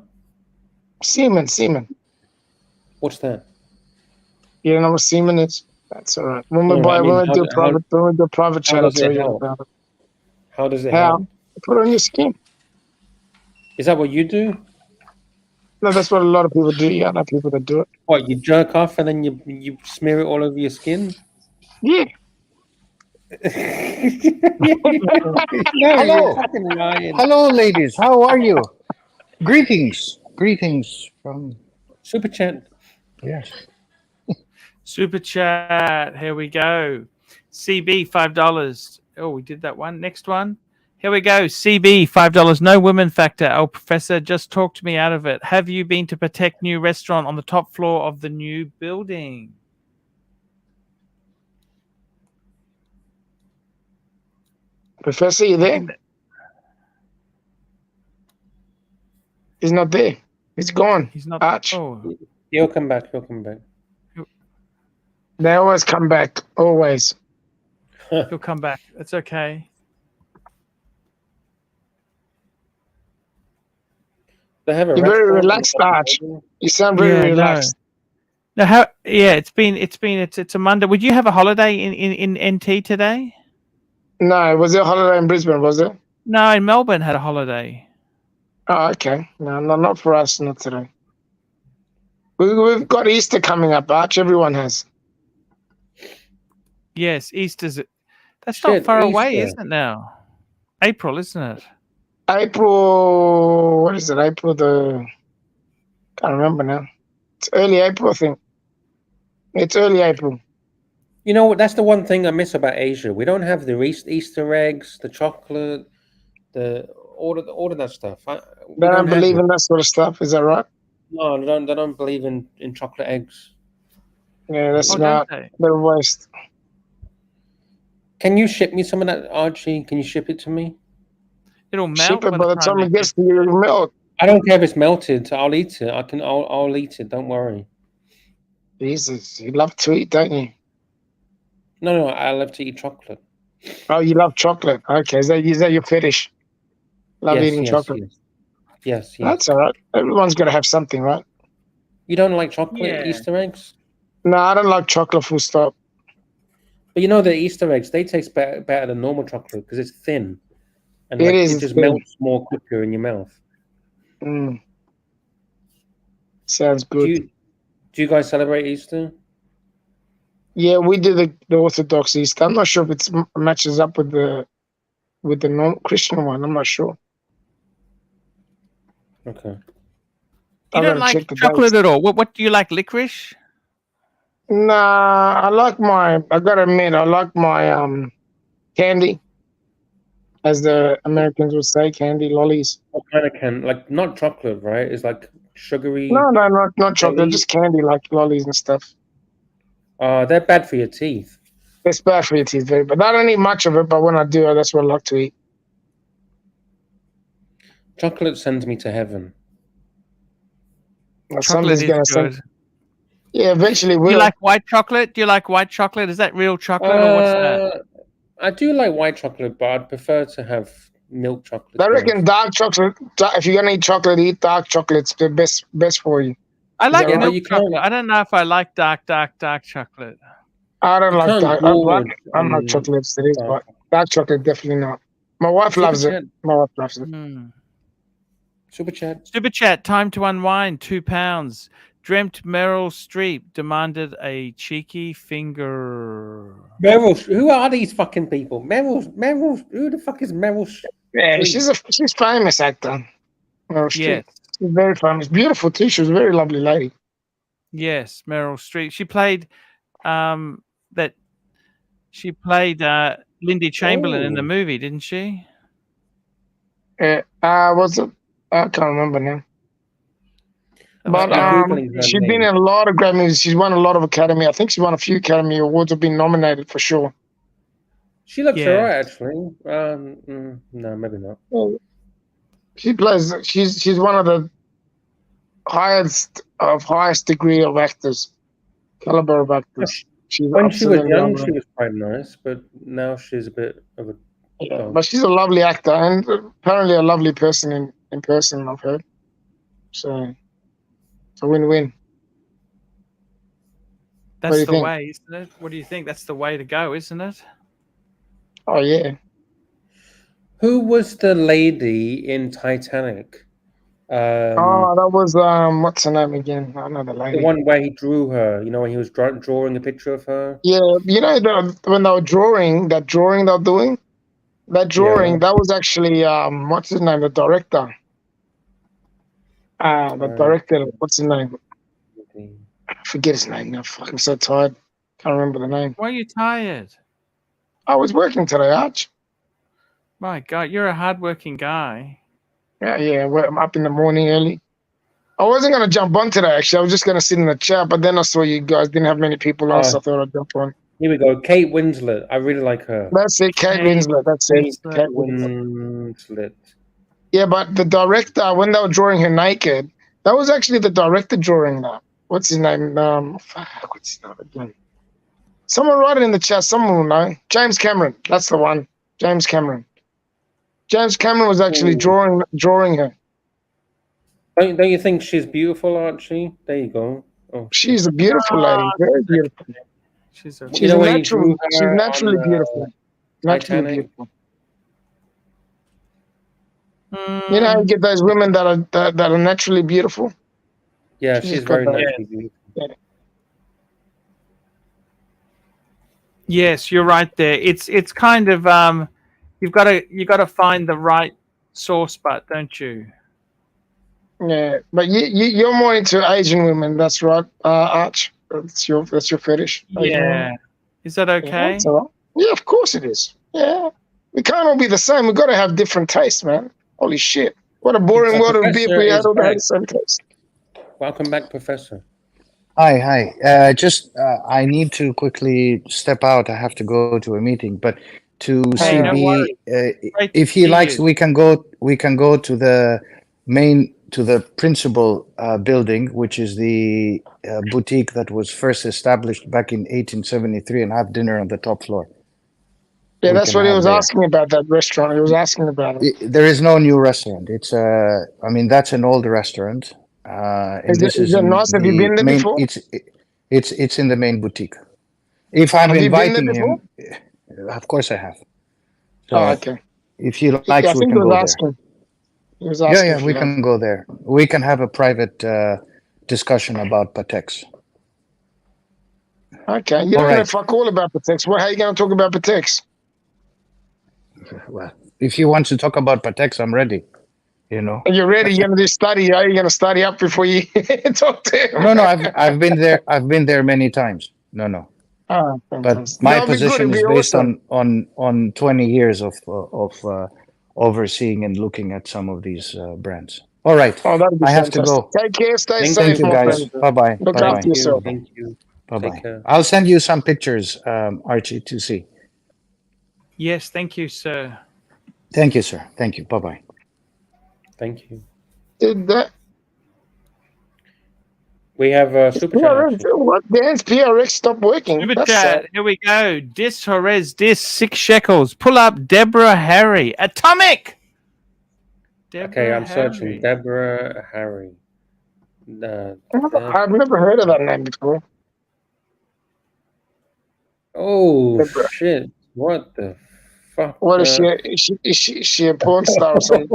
Semen. What's that? You don't know what semen is? That's all right. When we No, buy, I mean, when we do private chat, I'll does it tell you help? about it. How does it How? help? Put it on your skin. Is that what you do? No, that's what a lot of people do. Yeah, I know people that do it. What, you jerk off and then you smear it all over your skin? Yeah. No, Hello. you're fucking lying. Hello, ladies. How are you? Greetings from. Super chat. Yes. Super chat. Here we go. CB, $5. Oh, we did that one. Next one. Here we go. CB, $5. No women factor. Oh, Professor, just talked me out of it. Have you been to Patek new restaurant on the top floor of the new building? Professor, you there? He's not there. He's gone. He's not. Arch. Oh, He'll come back. They always come back. Always. he'll come back. That's okay. They have a You're very restaurant relaxed, on top of Arch. the building. You sound very Yeah, I know. relaxed. Now, how? Yeah, it's a Monday. Would you have a holiday in NT today? No, was there a holiday in Brisbane, was it? No, in Melbourne had a holiday. Oh, okay. No, not for us, not today. We've got Easter coming up, Arch. Everyone has. Yes, Easter's. That's not Shit, far away, Easter. isn't it now? April, isn't it? April, what is it? April the, can't remember now. It's early April, I think. It's early April. You know, that's the one thing I miss about Asia. We don't have the Easter eggs, the chocolate, all of that stuff. They don't believe in that sort of stuff. Is that right? No, they don't believe in chocolate eggs. Yeah, that's Oh, not. don't they? They're a waste. Can you ship me some of that, Archie? Can you ship it to me? It'll melt Ship it by by the time it gets to you, it'll melt. I don't care if it's melted. I'll eat it. I'll eat it. Don't worry. Jesus, you love to eat, don't you? No, I love to eat chocolate. Oh, you love chocolate. Okay, is that your fetish? Love eating chocolate. Yes. That's all right. Everyone's got to have something, right? You don't like chocolate Yeah. Easter eggs? No, I don't like chocolate, full stop. But you know the Easter eggs, they taste better than normal chocolate because it's thin. And It like, is it just thin. melts more quicker in your mouth. Mm. Sounds Do good. you guys celebrate Easter? Yeah, we do the Orthodox Easter. I'm not sure if it matches up with the Christian one. I'm not sure. Okay. You I don't gotta like check the chocolate dates. at all. What do you like? Licorice? Nah, I gotta admit, I like my candy, as the Americans would say, candy lollies. What kind of like not chocolate, right? It's like sugary. No, not chocolate, jelly? just candy like lollies and stuff. They're bad for your teeth. It's bad for your teeth, very bad. I don't eat much of it, but when I do, that's what I like to eat. Chocolate sends me to heaven. Well, Chocolate somebody's is gonna good. say, yeah, eventually Do will. you like white chocolate? Do you like white chocolate? Is that real chocolate or what's that? I do like white chocolate, but I'd prefer to have milk chocolate. I reckon dark chocolate. If you're gonna eat chocolate, eat dark chocolate. It's the best for you. I like that right? milk You can't- chocolate. I don't know if I like dark chocolate. I don't You like can't dark. gorge I'm not on chocolate, it is, dark but dark chocolate definitely not. My wife Super loves it. chat. My wife loves it. Hmm. Super chat. Super chat. Time to unwind. £2. Dreamt Meryl Streep demanded a cheeky finger. Meryl, who are these fucking people? Meryl, who the fuck is Meryl? Yeah, Streep? she's famous actor. Meryl Streep. Yes. She's very famous. Beautiful too. She was a very lovely lady. Yes, Meryl Streep. She played Lindy Chamberlain in the Oh. movie, didn't she? Was it? I can't remember now. But I'm Googling her she's been name. in a lot of Grammys. She's won a lot of Academy. I think she's won a few Academy Awards. Have been nominated for sure. She looks Yeah. alright, actually. No, maybe not. She plays. She's one of the highest degree of actors, caliber of actors. She's When she was absolutely young, unreal. she was quite nice, but now she's a bit of a. Yeah, but she's a lovely actor and apparently a lovely person in person. I've heard. So it's a win-win. That's do you the think? way, isn't it? What do you think? That's the way to go, isn't it? Oh yeah. Who was the lady in Titanic? That was what's her name again? I know the lady. The one where he drew her. You know, when he was drawing a picture of her. Yeah, you know when they were drawing that drawing they're doing, that drawing that was actually what's his name? The director. The director. What's his name? I forget his name now. Fuck, I'm so tired. Can't remember the name. Why are you tired? I was working today, Arch. My God, you're a hardworking guy. Yeah. I'm up in the morning early. I wasn't gonna jump on today. Actually, I was just gonna sit in the chat, but then I saw you guys didn't have many people on, so I thought I'd jump on. Here we go. Kate Winslet. I really like her. That's it, Kate Winslet. That's it. Kate Winslet. Yeah, but the director, when they were drawing her naked, that was actually the director drawing that. What's his name? What's his name again? Someone write it in the chat. Someone will know. James Cameron. That's the one. James Cameron. James Cameron was actually drawing her. Don't you think she's beautiful, Archie? There you go. Oh, she's a beautiful lady. Very beautiful. She's naturally beautiful. Naturally beautiful. You know, you get those women that are naturally beautiful. Yeah, she's very naturally beautiful. Yeah. Yes, you're right there. It's kind of you've got to find the right sore spot, don't you? Yeah, but you're more into Asian women. That's right, Arch. That's your fetish. Yeah. Is that okay? Yeah, that's all right. Yeah, of course it is. Yeah, we can't all be the same. We've got to have different tastes, man. Holy shit! What a boring world it would be if we had all the same taste. Welcome back, Professor. Hi. I need to quickly step out. I have to go to a meeting, but to CB, if he likes, we can go to the principal building, which is the boutique that was first established back in 1873, and have dinner on the top floor. Yeah, that's what he was asking about, that restaurant. He was asking about it. There is no new restaurant. It's I mean, that's an old restaurant. Is it nice? Have you been there before? It's in the main boutique. If I'm inviting him, of course I have. So okay. if he likes, we can go there. He was Yeah, asking yeah, for we that. can go there. We can have a private discussion about Patex. Okay, you All don't know right. fuck all about Patex. Well, how you going to talk about Patex? Well, if you want to talk about Patex, I'm ready. You know. Are you ready? You're going to do study. Are you going to study up before you talk to him? No, I've been there. I've been there many times. No. Oh, But fantastic. my That'll be good. position It'll is be based awesome. on 20 years of overseeing and looking at some of these brands. All right, Oh, that'll be I have to fantastic. go. Take care. Stay Thank safe, Thank you, my guys. friend. Bye bye. Look Bye after bye. yourself. Thank you. Bye Take bye. care. I'll send you some pictures, Archie, to see. Yes, thank you, sir. Thank you, sir. Thank you. Bye bye. Thank you. Did that? We have a super chat. PRX, Actually. what? Dan's PRX stopped working. Super That's chat. sad. Here we go. Dis Torres, dis 6 shekels. Pull up Deborah Harry. Atomic. Okay, I'm searching. Harry. Deborah Harry. I've never heard of that name before. Oh Deborah. shit! What the fuck? What is she? Is she a porn star or something?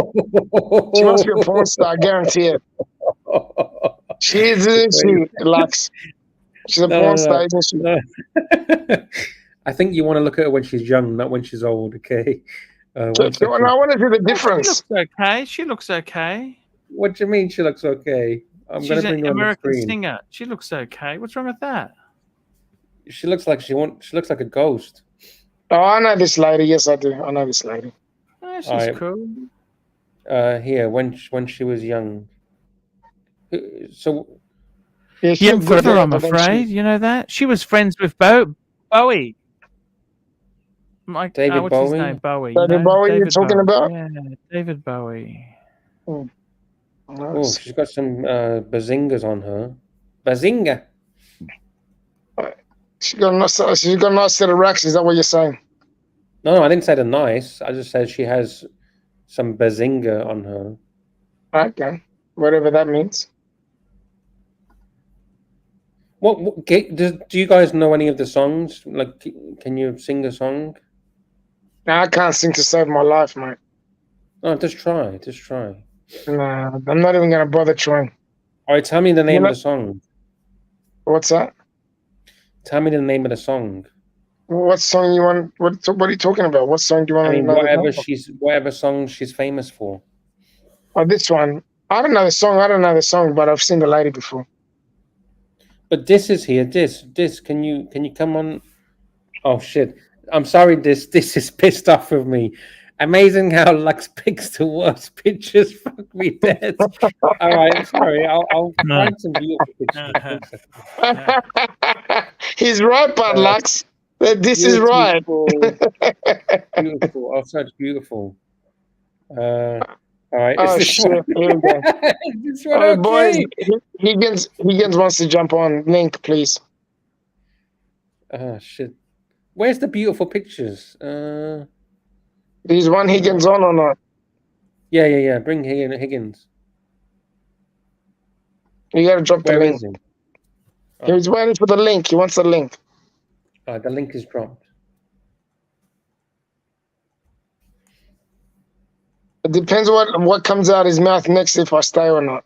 She must be a porn star, I guarantee it. She is, isn't she, Lux? She's a porn star, isn't she? No. I think you want to look at her when she's young, not when she's old. Okay. One second. I want to see the She difference. looks okay. She looks okay. What do you mean she looks okay? I'm She's going to bring an her on the American screen. singer. She looks okay. What's wrong with that? She looks like she looks like a ghost. Oh, I know this lady. Yes, I do. I know this lady. Oh, she's Alright. cool. Here when she was young. So Yeah, she Yeah, looked good forever, there, I'm but then afraid. You know that? She was friends with Bowie. Mike, David what's his Bowie? name? Bowie. David Bowie you're talking about? Yeah, David Bowie. oh, she's got some bazingas on her. Bazinga. She got a nice set of racks. Is that what you're saying? No, I didn't say the nice. I just said she has some bazinga on her. Okay, whatever that means. Do you guys know any of the songs? Like, can you sing a song? No, I can't sing to save my life, mate. No, just try. Just try. No, I'm not even going to bother trying. All right, tell me the name of the song. What's that? Tell me the name of the song. What song you want? What are you talking about? What song do you want to know? Whatever song she's famous for. Oh, this one. I don't know the song, but I've seen the lady before. But this is here. This. Can you come on? Oh shit! I'm sorry. This is pissed off with me. Amazing how Lux picks the worst pictures. Fuck me dead. All right, sorry. I'll find some beautiful pictures. He's right, but Lux. This is right. Beautiful. Oh, such beautiful. All right. Oh shit! Here we go. Is this one okay? Boys, Higgins wants to jump on. Link, please. Oh shit! Where's the beautiful pictures? Is one Higgins on or not? Yeah. Bring Higgins. You gotta drop the Where link. is he? He's waiting for the link. He wants the link. The link is dropped. It depends what comes out his mouth next if I stay or not.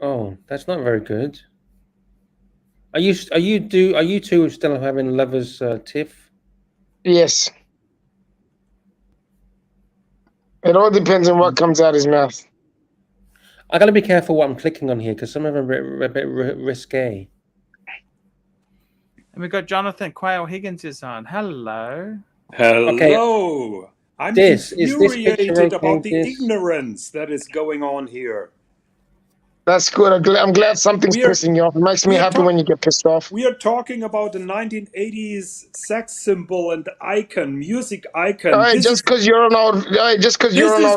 Oh, that's not very good. Are you two still having lovers tiff? Yes. It all depends on what comes out his mouth. I gotta be careful what I'm clicking on here because some of them are a bit risque. And we've got Jonathan Quayle Higgins is on. Hello. Hello. Okay. I'm Is this infuriated picture okay, about the this? ignorance that is going on here. That's good. I'm glad something's pissing you off. It makes me happy when you get pissed off. We are talking about the 1980s sex symbol and icon, music icon. Hey, just because you're an old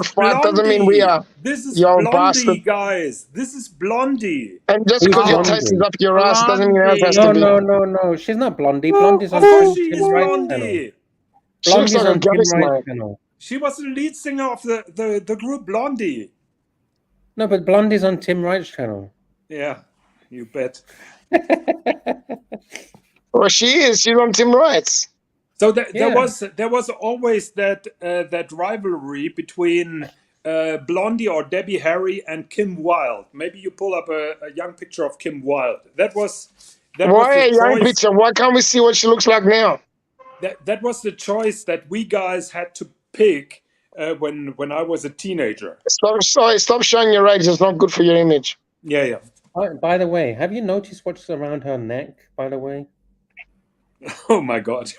fart doesn't mean we are. This is Young Blondie, bastard. guys. This is Blondie. And just because your taste is up your ass doesn't mean it has to be. No. She's not Blondie. Oh, Blondie's on of course she Tim is Wright's Blondie. She looks Blondie's like a on Tim goddess, Wright's mate. channel. She was the lead singer of the group Blondie. No, but Blondie's on Tim Wright's channel. Yeah, you bet. Well, she is. She's on Tim Wright's. So there Yeah. there was always that rivalry between Blondie or Debbie Harry and Kim Wilde. Maybe you pull up a young picture of Kim Wilde. That was Why the a young choice. picture? Why can't we see what she looks like now? That was the choice that we guys had to pick when I was a teenager. Stop showing your age. It's not good for your image. Yeah, yeah. By the way, have you noticed what's around her neck? By the way. Oh my God.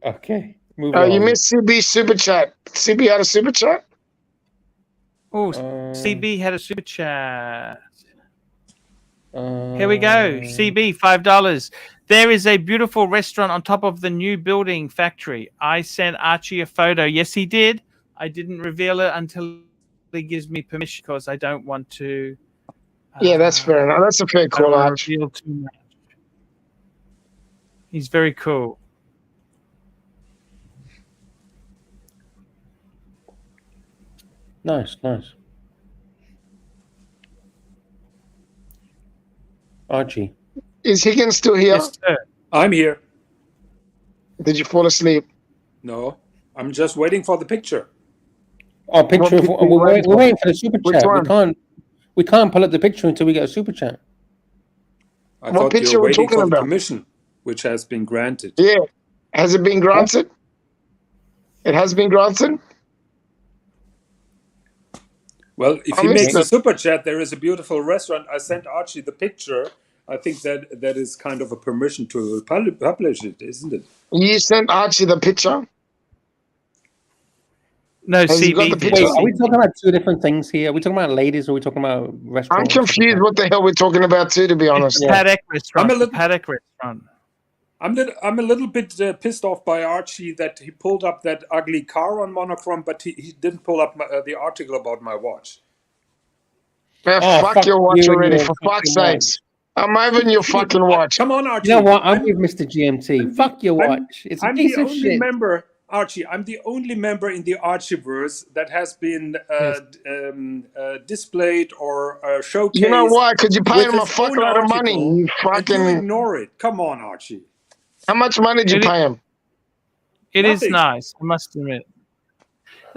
Okay, move on. You missed CB super chat. CB had a super chat. Oh, CB had a super chat. Here we go. CB, $5. There is a beautiful restaurant on top of the new building factory. I sent Archie a photo. Yes, he did. I didn't reveal it until he gives me permission because I don't want to. Yeah, that's fair enough. That's a fair call, Arch. Reveal too much. He's very cool. Nice. Archie. Is Higgins still here? Yes, sir. I'm here. Did you fall asleep? No, I'm just waiting for the picture. Oh, picture of we're waiting for the super Which chat. one? We can't pull up the picture until we get a super chat. I What thought picture you were are we waiting talking for the about? permission, which has been granted. Yeah. Has it been granted? It has been granted? Well, if I he missed makes a it. super chat, there is a beautiful restaurant. I sent Archie the picture. I think that is kind of a permission to publish it, isn't it? You sent Archie the picture? No, Has he got the CB. picture? Wait, are we talking about two different things here? Are we talking about ladies or are we talking about I'm restaurants? confused what the hell we're talking about too, to be honest. The Paddock restaurant. I'm a little- The Paddock restaurant. I'm a little bit pissed off by Archie that he pulled up that ugly car on Monochrome, but he didn't pull up the article about my watch. Man, Oh, fuck your watch you and already, your for fuck's fucking sakes. I'm having your fucking watch. Come on, Archie. You know what? I'm with Mr. GMT. Fuck your watch. It's a I'm piece the of only shit. member, Archie. I'm the only member in the Archieverse that has been displayed or showcased. You know why? Because you pay with him a his own fuckload of money. article, You and you fucking. ignore it. Come on, Archie. How much money did you pay him? It is Nothing. nice, I must admit.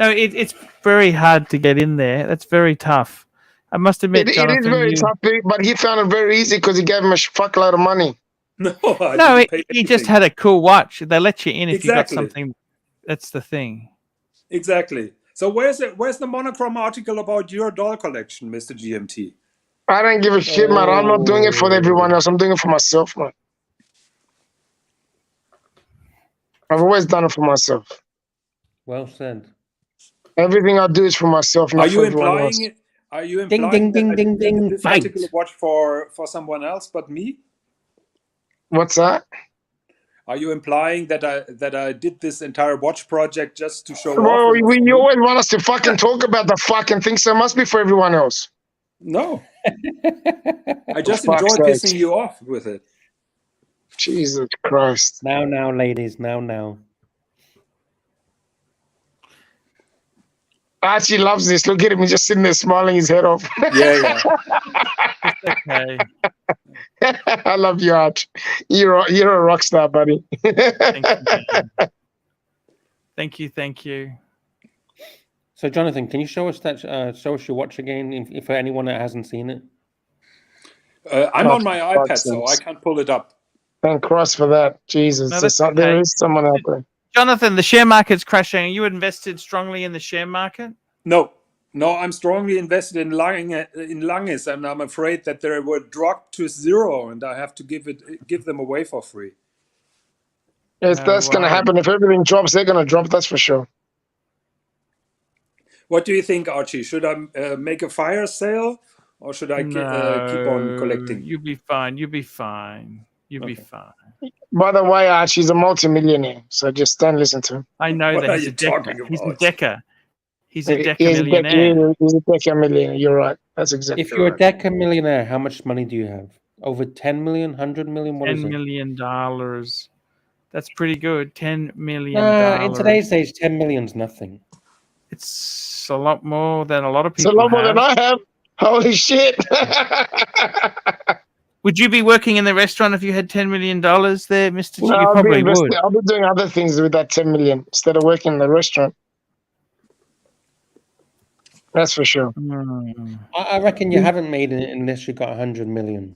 No, it's very hard to get in there. That's very tough. I must admit, It Jonathan. is very tough, but he found it very easy because he gave him a fuckload of money. No, I No, didn't pay he just anything. had a cool watch. They let you in if you got Exactly. something. That's the thing. Exactly. So where's the Monochrome article about your doll collection, Mr. GMT? I don't give a shit, man. I'm not doing it for everyone else. I'm doing it for myself, man. I've always done it for myself. Well said. Everything I do is for myself, not Are you for everyone else. implying? Are you Ding, implying ding, that ding, I ding, did ding, this fight. article watch for someone else but me? What's that? Are you implying that I did this entire watch project just to show Well, off? you always want us to fucking talk about the fucking thing, so it must be for everyone else. No. I just For fuck's enjoy sakes. pissing you off with it. Jesus Christ. Now, ladies. Now. Archie loves this. Look at him. He's just sitting there smiling his head off. Yeah. Okay. I love you, Arch. You're a rock star, buddy. Thank you. So, Jonathan, can you show us your watch again if for anyone that hasn't seen it? I'm Oh, on my for iPad, fuck's so I sakes. can't pull it up. Thank Christ for that. Jesus. No, that's There okay. is someone out there. Jonathan, the share market's crashing. Are you invested strongly in the share market? No, I'm strongly invested in Langes, and I'm afraid that they were dropped to zero, and I have to give them away for free. Yes, No that's going to worries. happen. If everything drops, they're going to drop. That's for sure. What do you think, Archie? Should I make a fire sale, or should I keep on collecting? You'll be fine. Okay. By the way, Archie's a multimillionaire, so just don't listen to him. I know What that are he's you a decker. talking He's a about? decker. He's a decker He's millionaire. He's a decamillionaire. You're right. That's exactly If you're right. a deca millionaire, how much money do you have? Over 10 million, 100 million? What is $10 it? million. That's pretty good. $10 million. In today's age, 10 million's nothing. It's a lot more than a lot of It's a people lot more than have. I have. Holy shit. Would you be working in the restaurant if you had $10 million there, Mr. G? No, You I'll be probably investing. would. I'll be doing other things with that 10 million instead of working in the restaurant. That's for sure. I reckon you haven't made it unless you got 100 million.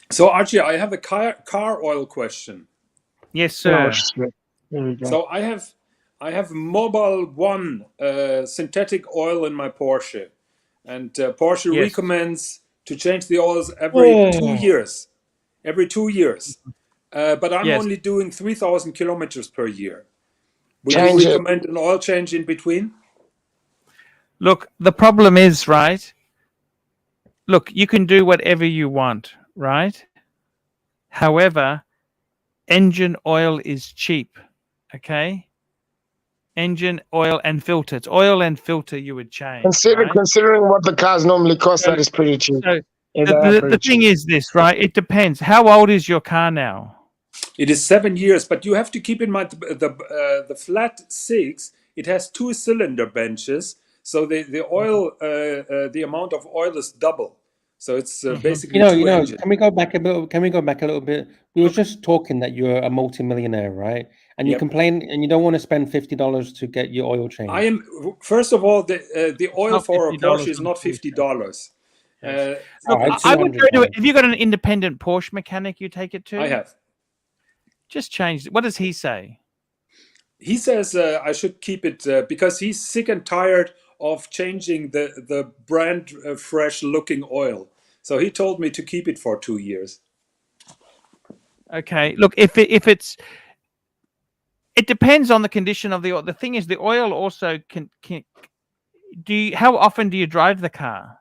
So Archie, I have a car oil question. Yes, sir. Oh, shit. There we go. So I have Mobile One synthetic oil in my Porsche, and Porsche Yes. recommends to change the oils every Oh. 2 years. Every 2 years. But I'm Yes. only doing 3,000 kilometers per year. Would Change you it. recommend an oil change in between? Look, the problem is, right? Look, you can do whatever you want, right? However, engine oil is cheap, okay? Engine oil and filter. It's oil and filter you would change. Right? Considering what the cars normally cost, So- that is pretty cheap. So Yeah, they are the pretty thing cheap. is this, right? It depends. How old is your car now? It is 7 years, but you have to keep in mind the flat six. It has 2 cylinder benches, so the oil the amount of oil is double. So it's basically two engines. Can we go back a bit? Can we go back a little bit? We were just talking that you're a multimillionaire, right? And you Yep. complain, and you don't want to spend $50 to get your oil changed. I am first of all the oil not for a $50 Porsche is not $50. Look, Alright, I would go to it. $200. If you got an independent Porsche mechanic, you take it to. I have. Just change it. What does he say? He says I should keep it because he's sick and tired of changing the brand fresh looking oil. So he told me to keep it for 2 years. Okay. Look, if it's, it depends on the condition of the oil. The thing is, the oil also can do you, how often do you drive the car?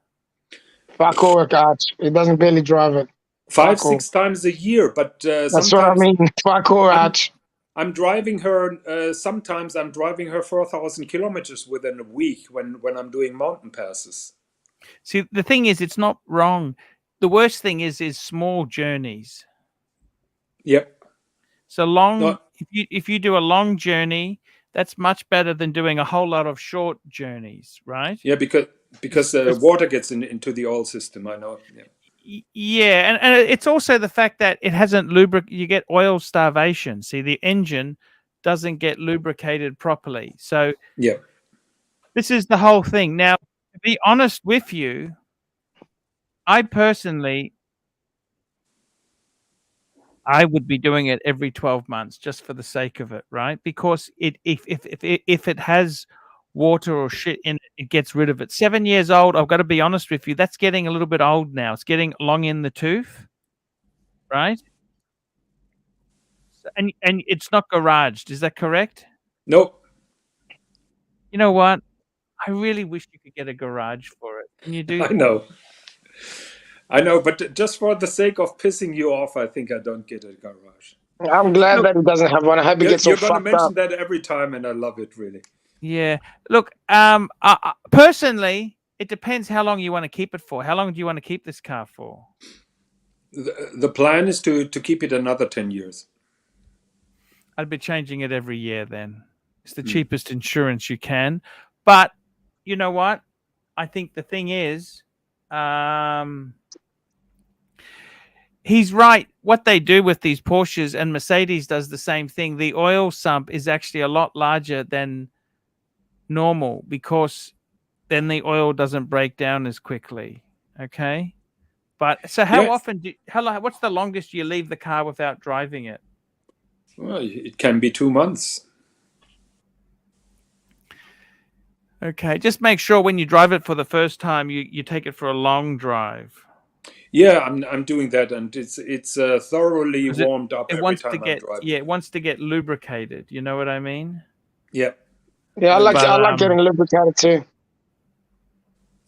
Fuck all, Arch. It doesn't barely drive it. 5, Fuck all. 6 times a year, but That's what I sometimes mean. Fuck all, Arch. I'm driving her. Sometimes I'm driving her 4,000 kilometers within a week when I'm doing mountain passes. See, the thing is, it's not wrong. The worst thing is small journeys. Yep. So long. No. If you do a long journey, that's much better than doing a whole lot of short journeys, right? Yeah, because water gets into the oil system. I know. Yeah. Yeah, and it's also the fact that it hasn't you get oil starvation. See, the engine doesn't get lubricated properly. So Yeah. this is the whole thing. Now, to be honest with you, I personally, I would be doing it every 12 months just for the sake of it, right? Because if it has water or shit in it, it gets rid of it. 7 years old, I've got to be honest with you, that's getting a little bit old now. It's getting long in the tooth, right? So, and it's not garaged, is that correct? Nope. You know what? I really wish you could get a garage for it. Can you do I know, but just for the sake of pissing you off, I think I don't get a garage. I'm glad that it doesn't have one. I hope it gets all You're going to fucked mention up. that every time, and I love it, really. Yeah. Look, personally, it depends how long you want to keep it for. How long do you want to keep this car for? The plan is to keep it another 10 years. I'd be changing it every year then. It's the cheapest insurance you can. But you know what? I think the thing is, he's right. What they do with these Porsches, and Mercedes does the same thing. The oil sump is actually a lot larger than normal because then the oil doesn't break down as quickly. Okay. But so how Yes. often what's the longest you leave the car without driving it? Well, it can be 2 months. Okay. Just make sure when you drive it for the first time, you take it for a long drive. Yeah, I'm doing that, and it's thoroughly Because warmed up It every wants time to I'm get driving. it wants to get lubricated. You know what I mean? Yeah. Yeah, I like But, getting lubricated too.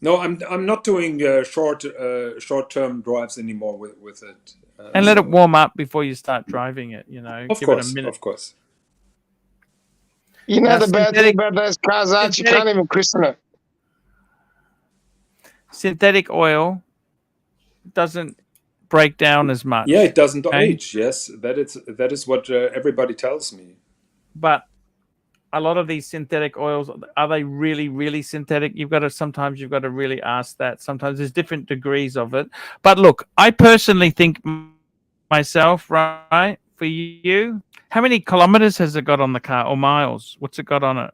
No, I'm not doing short-term drives anymore with it. And let it warm up before you start driving it. You know, Of give it course, a minute. of course. You know Now, the bad thing synthetic- about those cars, Arch, you can't even christen it. Synthetic oil doesn't break down as much. Yeah, it doesn't Okay. age. Yes, that is what everybody tells me. But a lot of these synthetic oils, are they really, really synthetic? Sometimes you've got to really ask that. Sometimes there's different degrees of it. But look, I personally think myself, right, for you, how many kilometers has it got on the car or miles? What's it got on it?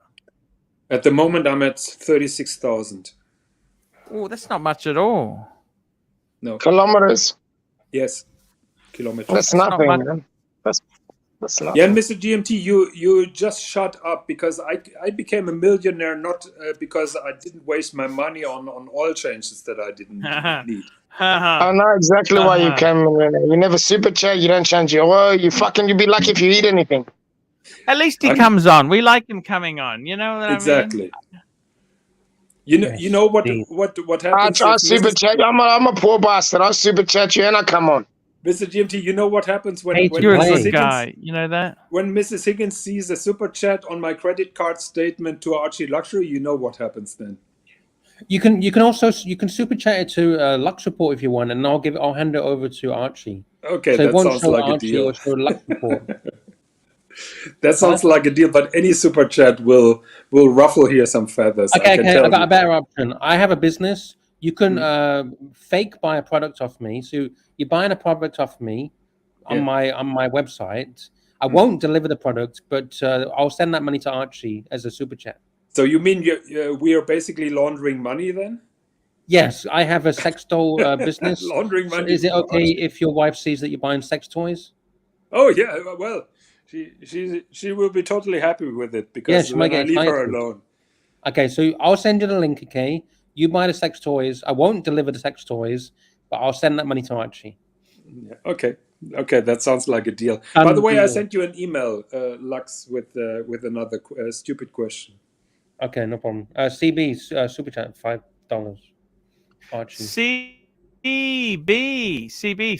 At the moment, I'm at 36,000. Oh, that's not much at all. No. Kilometers. Yes. Kilometers. That's not nothing, much. man. That's nothing. Yeah, and Mr. GMT, you just shut up, because I became a millionaire not because I didn't waste my money on oil changes that I didn't need. I know exactly why you came in. You never super chat. You don't change your oil. You'd be lucky if you eat anything. At least he comes on. We like him coming on. You know what Exactly. I mean? You know what happens? I super chat. I'm a poor bastard. I super chat you and I come on. Mr. GMT, you know what happens when You're a Mrs. good Higgins, guy. You know that? when Mrs. Higgins sees a super chat on my credit card statement to Archie Luxury, you know what happens then. You can also super chat it to Lux Report if you want, and I'll hand it over to Archie. Okay, So it that won't sounds show like Archie, a deal. it'll show Lux Report. That sounds like a deal, but any super chat will ruffle here some feathers. Okay, I I got a better option. I have a business. You can fake buy a product off me. So you're buying a product off me on my website. I won't deliver the product, but I'll send that money to Archie as a super chat. So you mean we are basically laundering money then? Yes, I have a sex doll business. Laundering money. So is it okay if your wife sees that you're buying sex toys? Oh yeah, well, she will be totally happy with it, because she might then I get leave her excited. alone. Okay, so I'll send you the link, okay? You buy the sex toys. I won't deliver the sex toys, but I'll send that money to Archie. Yeah, okay, that sounds like a deal. By the way, I deal. sent you an email, Lux, with another stupid question. Okay, no problem. CB super chat $5. Archie. CB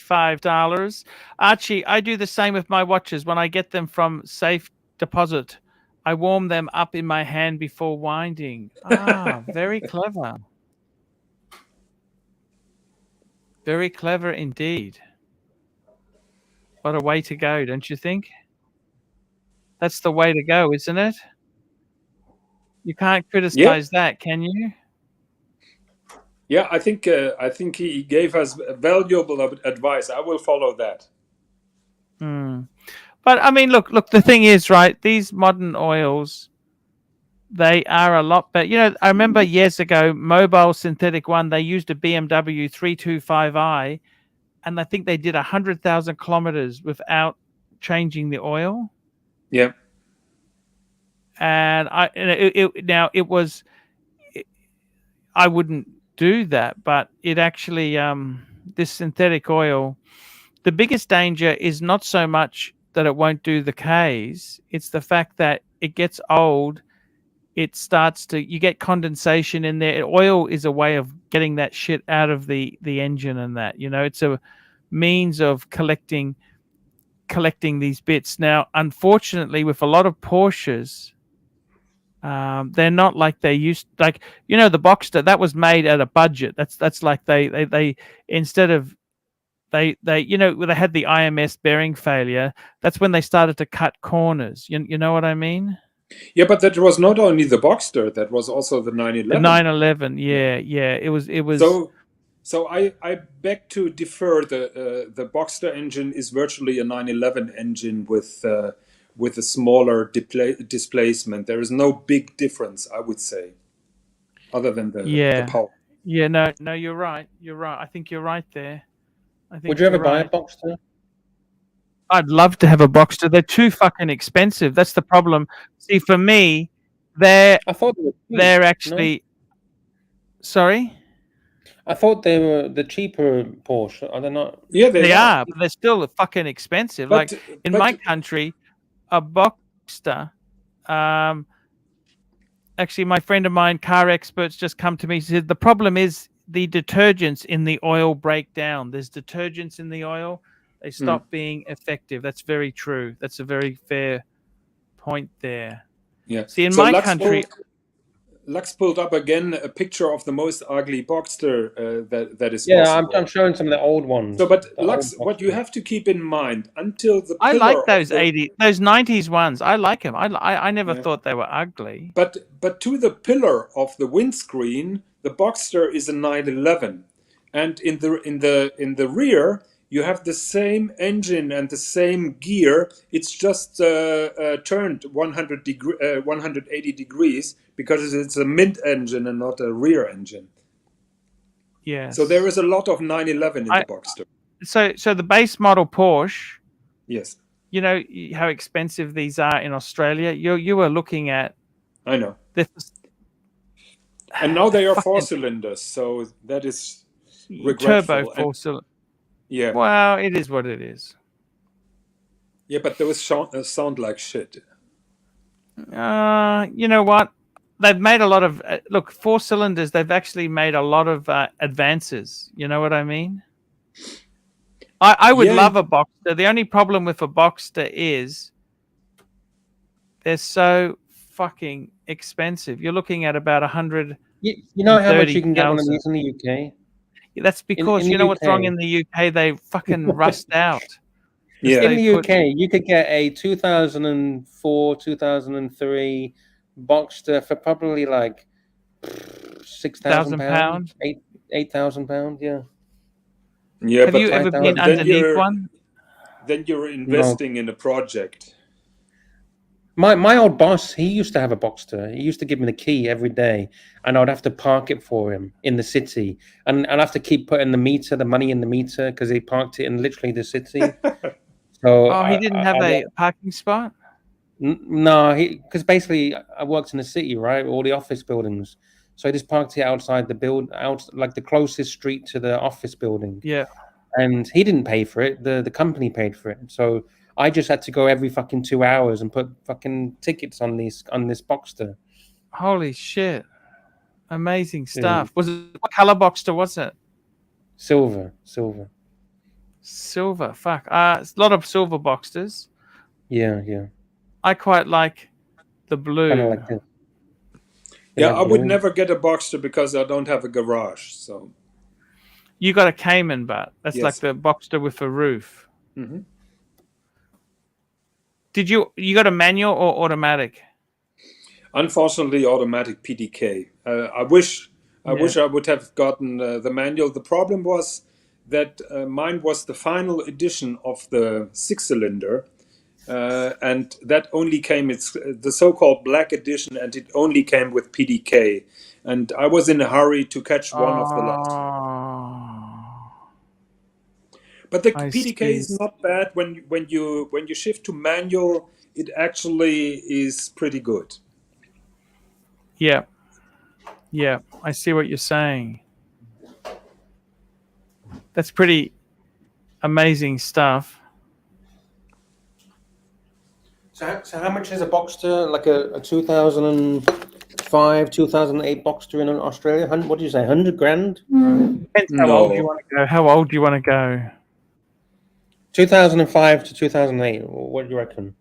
$5. Archie, I do the same with my watches. When I get them from safe deposit, I warm them up in my hand before winding. Ah, very clever. Very clever indeed. What a way to go, don't you think? That's the way to go, isn't it? You can't criticize that, can you? Yeah, I think he gave us valuable advice. I will follow that. But I mean, look. The thing is, right? These modern oils, they are a lot better. You know, I remember years ago, Mobile Synthetic One. They used a BMW 325i, and I think they did 100,000 kilometers without changing the oil. Yeah. And I wouldn't do that, but it actually this synthetic oil, the biggest danger is not so much that it won't do the Ks, it's the fact that it gets old, you get condensation in there. Oil is a way of getting that shit out of the engine, and that, you know, it's a means of collecting these bits. Now, unfortunately, with a lot of Porsches, they're not like they used, like, you know, the Boxster that was made at a budget. That's like they instead of they you know, they had the IMS bearing failure. That's when they started to cut corners. You know what I mean? Yeah, but that was not only the Boxster. That was also the 911. The 911. Yeah. It was. So I beg to differ. The Boxster engine is virtually a 911 engine with a smaller displacement. There is no big difference, I would say, other than the power. Yeah, no, you're right. I think you're right there. Would you ever buy a Boxster? I'd love to have a Boxster. They're too fucking expensive. That's the problem. See, for me, they're actually. No? Sorry? I thought they were the cheaper Porsche. Are they not? Yeah, they are, but they're still fucking expensive. But, like in my country, a Boxster. Actually, my friend of mine, car experts, just come to me and said the problem is the detergents in the oil break down. There's detergents in the oil. They stop being effective. That's very true. That's a very fair point there. Yeah. See, in my country, Lux pulled up again a picture of the most ugly Boxster that is Yeah, possible. I'm showing some of the old ones. So, but the Lux, old what you Boxster. have to keep in mind until the I pillar like those of the, 80, those 90s ones. I like them. I never Yeah. thought they were ugly. but to the pillar of the windscreen, the Boxster is a 911, and in the rear you have the same engine and the same gear. It's just turned 180 degrees because it's a mid engine and not a rear engine. Yes. So there is a lot of 911 in the Boxster. So the base model Porsche, Yes, you know how expensive these are in Australia. You were looking at I know. this, And now they are fucking 4-cylinders, so that is turbo regretful. 4-cylinder. Yeah, Well, it is what it is. yeah, but those sound like shit. You know what? They've made a lot of look 4-cylinders. They've actually made a lot of advances. You know what I mean? I would Yeah. love a Boxster. The only problem with a Boxster is they're so fucking expensive. You're looking at about 100. You know how much you can get one of these in the UK? That's because in the you know what's wrong UK. in the UK? They fucking rust out. Yeah. In the UK, you could get a 2004, 2003 Boxster for probably like £6,000, £8,000. Yeah. Yeah, Have but you ever been then underneath one? Then you're investing in a project. My old boss, he used to have a Boxster. He used to give me the key every day, and I'd have to park it for him in the city, and I'd have to keep putting the money in the meter because he parked it in literally the city. So Oh, he didn't have a parking spot? No, because basically I worked in the city, right? All the office buildings. So I just parked it outside like the closest street to the office building. Yeah. And he didn't pay for it. The company paid for it. So I just had to go every fucking 2 hours and put fucking tickets on this Boxster. Holy shit. Amazing stuff. Was it what color Boxster was it? Silver. Fuck. It's a lot of silver Boxsters. Yeah. I quite like the blue. Kind of like this. Yeah, I would never get a Boxster because I don't have a garage. So you got a Cayman, but that's Yes. like the Boxster with a roof. Mm-hmm. Did you got a manual or automatic? Unfortunately, automatic PDK. I wish I would have gotten the manual. The problem was that mine was the final edition of the 6-cylinder, and that only came. It's the so-called black edition, and it only came with PDK. And I was in a hurry to catch one of the lot. But the PDK is not bad when you shift to manual. It actually is pretty good. Yeah, I see what you're saying. That's pretty amazing stuff. So how much is a Boxster? Like a 2005, 2008 Boxster in Australia? What do you say? 100 grand? Depends how old you want to go. How old do you want to go? 2005 to 2008. What do you reckon?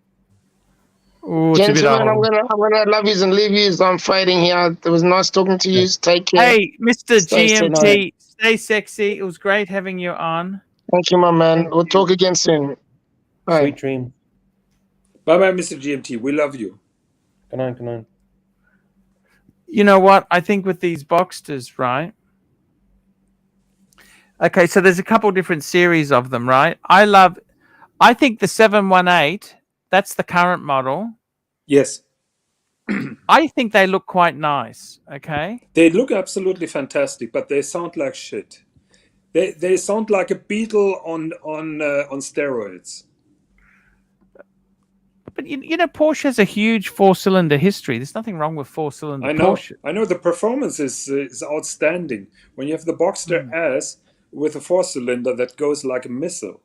Ooh, it's a bit Gentlemen, old. I'm gonna love yous and leave yous. I'm fading here. It was nice talking to you. Take care. Hey, Mr. Stay GMT, stay sexy. It was great having you on. Thank you, my man. We'll talk again soon. Bye. Sweet dream. Bye-bye, Mr. GMT. We love you. Good night. You know what? I think with these Boxsters, right? Okay, so there's a couple different series of them, right? I think the 718, that's the current model. Yes. I think they look quite nice, okay? They look absolutely fantastic, but they sound like shit. They sound like a Beetle on steroids. But you know, Porsche has a huge 4-cylinder history. There's nothing wrong with 4-cylinder Porsche. I know the performance is outstanding. When you have the Boxster S with a 4-cylinder that goes like a missile.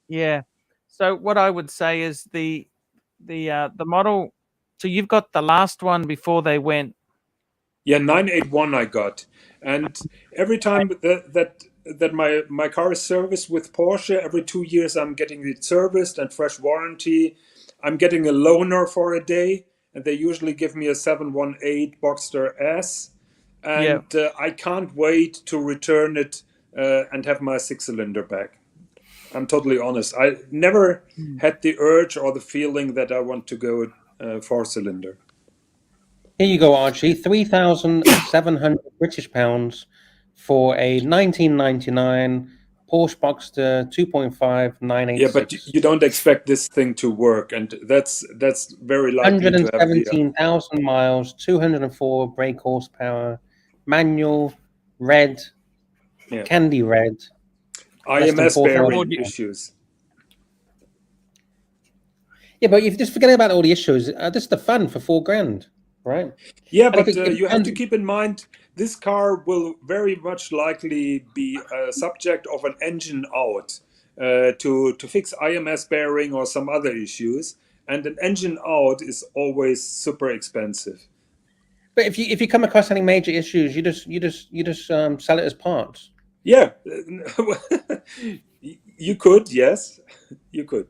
Yeah. So what I would say is the model. So you've got the last one before they went. Yeah, 981 I got, and every time that my car is serviced with Porsche, every 2 years I'm getting it serviced and fresh warranty. I'm getting a loaner for a day, and they usually give me a 718 Boxster S, and I can't wait to return it and have my 6-cylinder back. I'm totally honest. I never had the urge or the feeling that I want to go 4-cylinder. Here you go, Archie. 3,700 British pounds for a 1999 Porsche Boxster 2.5 986. Yeah, but you don't expect this thing to work, and that's very likely to have 117,000 miles, 204 brake horsepower, manual, red, candy red. IMS bearing issues. Yeah, but if just forget about all the issues, this is the fun for $4,000, right? Yeah, but you have to keep in mind this car will very much likely be a subject of an engine out to fix IMS bearing or some other issues, and an engine out is always super expensive. But if you come across any major issues, you just sell it as parts. Yeah, you could. Yes, you could.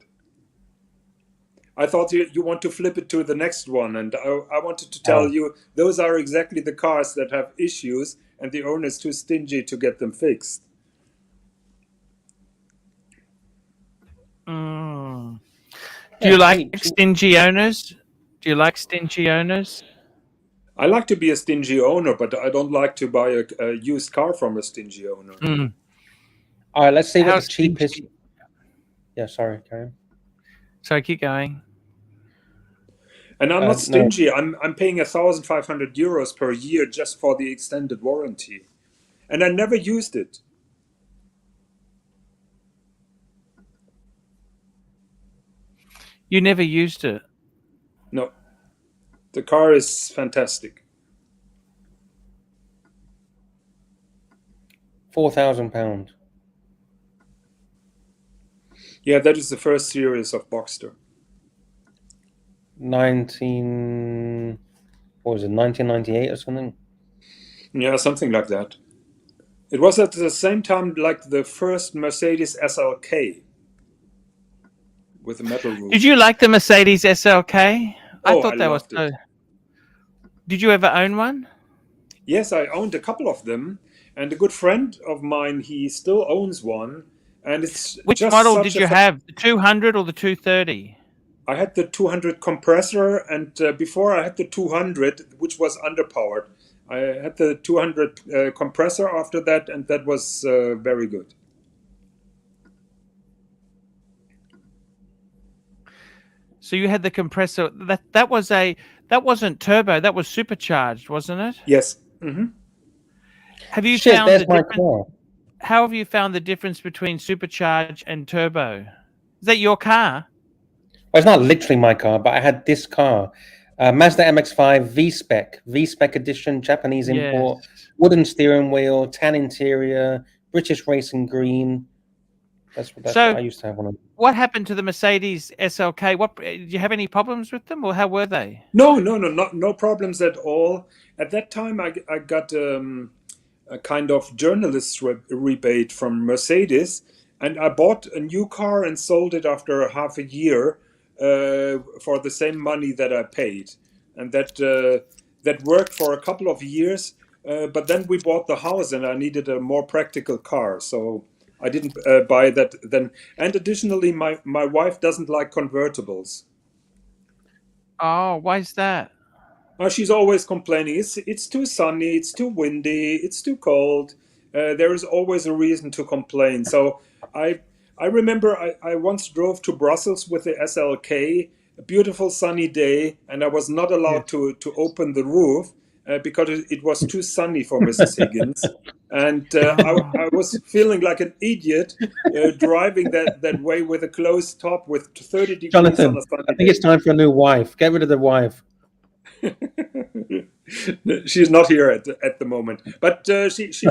I thought you want to flip it to the next one, and I wanted to tell you those are exactly the cars that have issues, and the owner is too stingy to get them fixed. Do you like stingy owners? Do you like stingy owners? I like to be a stingy owner, but I don't like to buy a used car from a stingy owner. All right, let's see what the cheapest. Yeah, sorry, Karen. So keep going. And I'm not stingy. No. I'm paying 1,500 euros per year just for the extended warranty, and I never used it. You never used it? No. The car is fantastic. £4,000. Yeah, that is the first series of Boxster. 1998 or something? Yeah, something like that. It was at the same time like the first Mercedes SLK with the metal roof. Did you like the Mercedes SLK? Oh, I thought that was so. Did you ever own one? Yes, I owned a couple of them, and a good friend of mine, he still owns one. And it's which just model did you have? The 200 or the 230? I had the 200 compressor, and before I had the 200, which was underpowered. I had the 200 compressor after that, and that was very good. So you had the compressor. That wasn't turbo. That was supercharged, wasn't it? Yes. Mm-hmm. Have you found the difference? How have you found the difference between supercharged and turbo? Is that your car? Well, it's not literally my car, but I had this car, Mazda MX-5 V-Spec edition, Japanese import, wooden steering wheel, tan interior, British racing green. That's what I used to have one of. What happened to the Mercedes SLK? Did you have any problems with them, or how were they? No problems at all. At that time, I got a kind of journalist rebate from Mercedes, and I bought a new car and sold it after half a year for the same money that I paid, and that worked for a couple of years. But then we bought the house, and I needed a more practical car, so I didn't buy that then. And additionally, my wife doesn't like convertibles. Oh, why is that? She's always complaining. It's too sunny, it's too windy, it's too cold. There is always a reason to complain. So I remember I once drove to Brussels with the SLK, a beautiful sunny day, and I was not allowed to open the roof because it was too sunny for Mrs. Higgins. And I was feeling like an idiot driving that way with a closed top with 30 degrees Jonathan, on a sunny day. I think it's time for a new wife. Get rid of the wife. She's not here at the moment, but she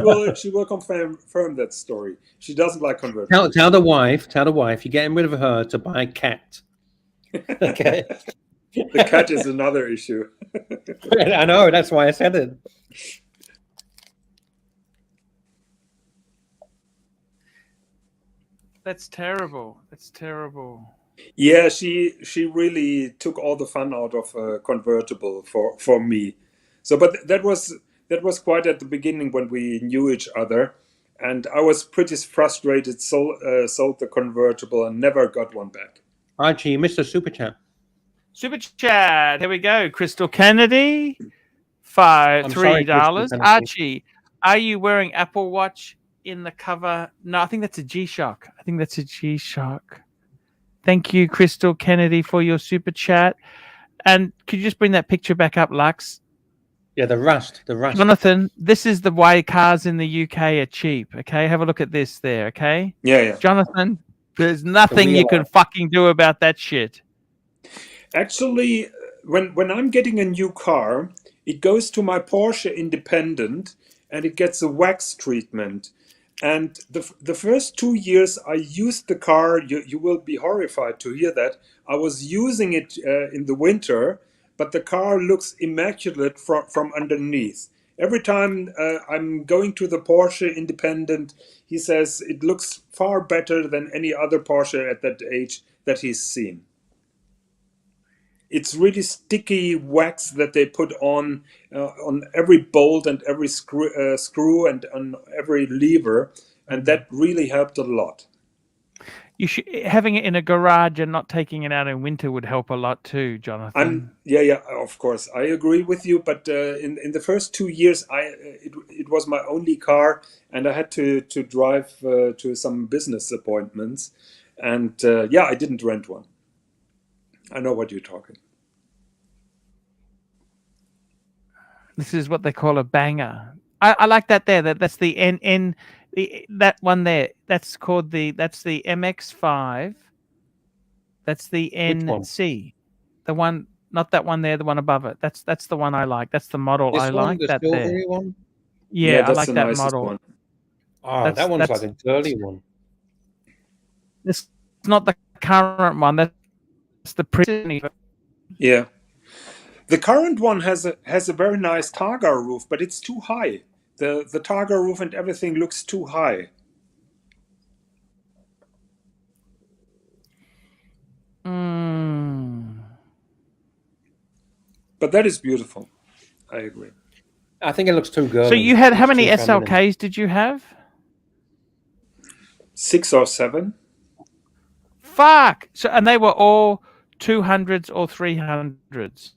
will confirm that story. She doesn't like convertibles. Tell the wife you're getting rid of her to buy a cat. Okay. The cat is another issue. I know, that's why I said it. That's terrible. That's terrible. Yeah, she really took all the fun out of a convertible for me. So, but that was quite at the beginning when we knew each other, and I was pretty frustrated. Sold the convertible and never got one back. Archie, you missed a super chat. Super chat. Here we go. Crystal Kennedy, I'm sorry, $3. Crystal Kennedy. Archie, are you wearing Apple Watch in the cover? No, I think that's a G-Shock. Thank you, Crystal Kennedy, for your super chat. And could you just bring that picture back up, Lux? Yeah, the rust. Jonathan, this is the way cars in the UK are cheap. Okay, have a look at this there. Okay, Yeah. Jonathan, there's nothing you can fucking do about that shit. Actually, when I'm getting a new car, it goes to my Porsche Independent and it gets a wax treatment. And the first 2 years I used the car, you will be horrified to hear that. I was using it in the winter, but the car looks immaculate from underneath. Every time I'm going to the Porsche Independent, he says it looks far better than any other Porsche at that age that he's seen. It's really sticky wax that they put on every bolt and every screw and on every lever, and that really helped a lot. You should, having it in a garage and not taking it out in winter would help a lot too, Jonathan. Yeah, of course, I agree with you. But in the first 2 years, it was my only car, and I had to drive to some business appointments, and I didn't rent one. I know what you're talking. This is what they call a banger. I like that there. That's the that one there. That's called that's the MX-5. That's the NC. The one, not that one there. The one above it. That's the one I like. That's the model I like. The that silvery there. one. Yeah, I that's like the that nicest model. one. Oh, that one's like a girly one. It's not the current one. That's the pretty. Yeah. The current one has a very nice Targa roof, but it's too high. The Targa roof and everything looks too high. But that is beautiful. I agree. I think it looks too girly. So you had how many It's too SLKs feminine. did you have? 6 or 7. Fuck. So and they were all 200s or 300s.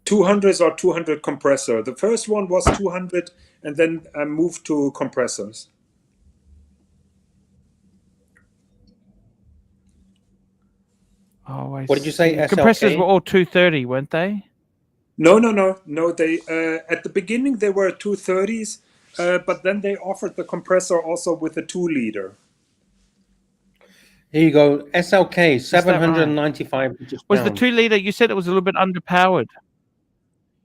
200s or 200 compressor. The first one was 200, and then I moved to compressors. Oh, What did you say? Compressors SLK? were all 230, weren't they? No. They at the beginning they were 230s, but then they offered the compressor also with a 2-liter. Here you go. SLK 795. Was the 2-liter? You said it was a little bit underpowered.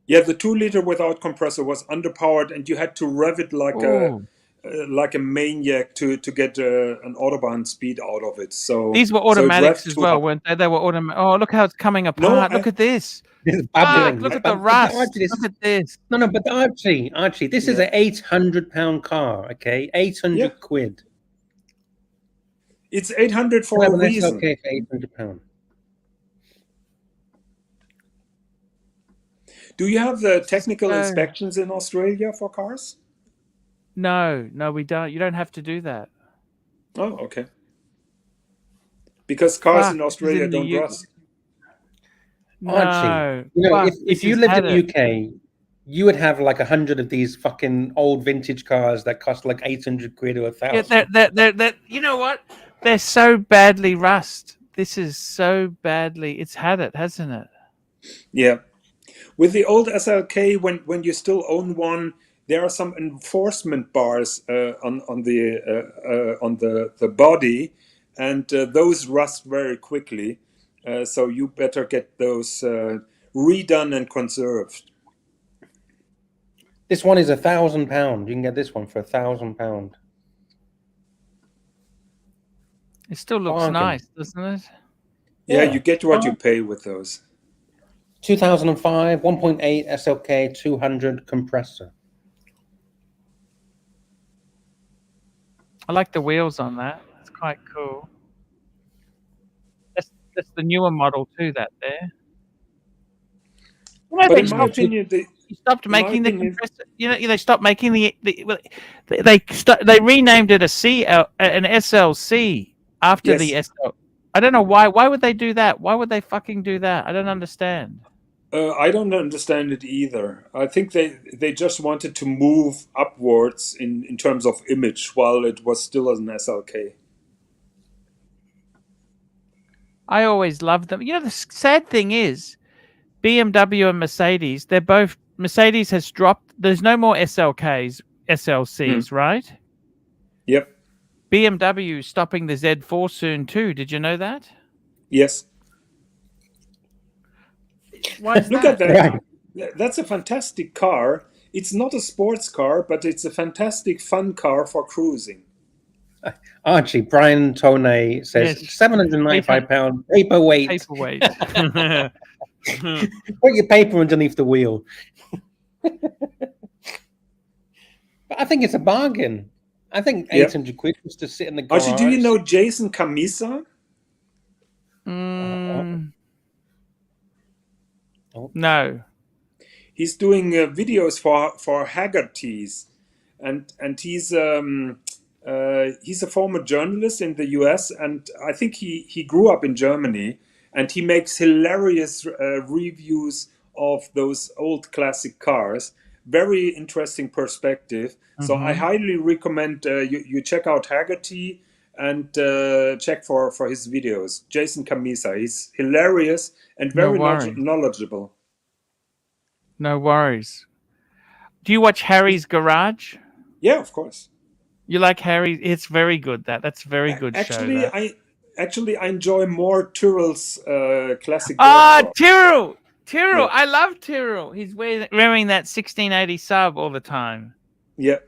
Yeah, the 2-liter without compressor was underpowered, and you had to rev it like a maniac to get an autobahn speed out of it. So these were automatics as well, weren't they? They were automatic. Oh, look how it's coming apart. Look at this. Look at the rust. Look at this. No, but Archie, this is an 800-pound car. Okay, 800 quid. It's 800 for a reason. Okay, for 800 pounds. Do you have the technical inspections in Australia for cars? No, we don't. You don't have to do that. Oh, okay. Because cars in Australia don't rust. No. Archie, if you lived in the UK, you would have like 100 of these fucking old vintage cars that cost like 800 quid or 1,000. Yeah, they're, you know what? They're so badly rust. This is so badly. It's had it, hasn't it? Yeah. With the old SLK, when you still own one, there are some enforcement bars on the body, and those rust very quickly. So you better get those redone and conserved. This one is £1,000. You can get this one for £1,000. It still looks nice, doesn't it? Yeah, you get what you pay with those. 2005, 1.8 SLK, 200 compressor. I like the wheels on that. It's quite cool. That's the newer model too. That there. But they in my stopped, opinion, stopped making the opinion- compressor. They stopped making they renamed it an SLC after the Yes. SL. I don't know why. Why would they do that? Why would they fucking do that? I don't understand. I don't understand it either. I think they just wanted to move upwards in terms of image while it was still an SLK. I always loved them. The sad thing is, BMW and Mercedes, Mercedes has dropped. There's no more SLKs, SLCs, right? Yep. BMW is stopping the Z4 soon too. Did you know that? Yes. Why is Look that? at that. That's a fantastic car. It's not a sports car, but it's a fantastic fun car for cruising. Archie, Brian Tone says Yes. £795 paperweight. Paperweight. Put your paper underneath the wheel. But I think it's a bargain. I think 800 quid was to sit in the garage. Archie, do you know Jason Camisa? No. He's doing videos for Haggerty's, and he's a former journalist in the US, and I think he grew up in Germany, and he makes hilarious reviews of those old classic cars. Very interesting perspective. So I highly recommend you check out Haggerty and check for his videos. Jason Camisa, he's hilarious and very knowledgeable. No worries. Do you watch Harry's Garage? Yeah, of course. You like Harry? It's very good. That's a very good show. I enjoy more Tyrrell's classic. Tyrrell! Yeah. I love Tyrrell. He's wearing that 1680 sub all the time. Yeah.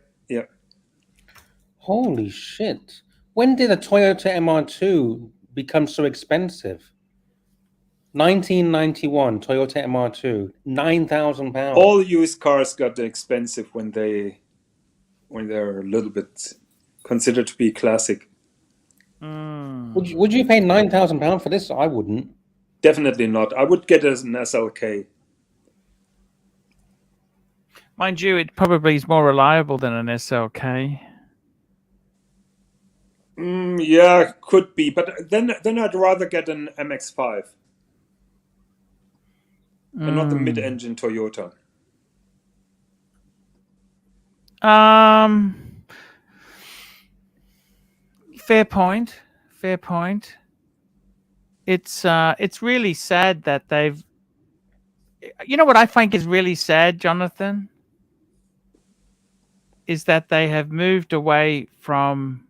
Holy shit. When did a Toyota MR2 become so expensive? 1991 Toyota MR2, £9,000. All used cars got expensive when they're a little bit considered to be classic. Would you pay £9,000 for this? I wouldn't. Definitely not. I would get as an SLK. Mind you, it probably is more reliable than an SLK. Yeah, could be, but then I'd rather get an MX-5 and not the mid-engine Toyota. Fair point. It's really sad that they've. You know what I think is really sad, Jonathan? Is that they have moved away from.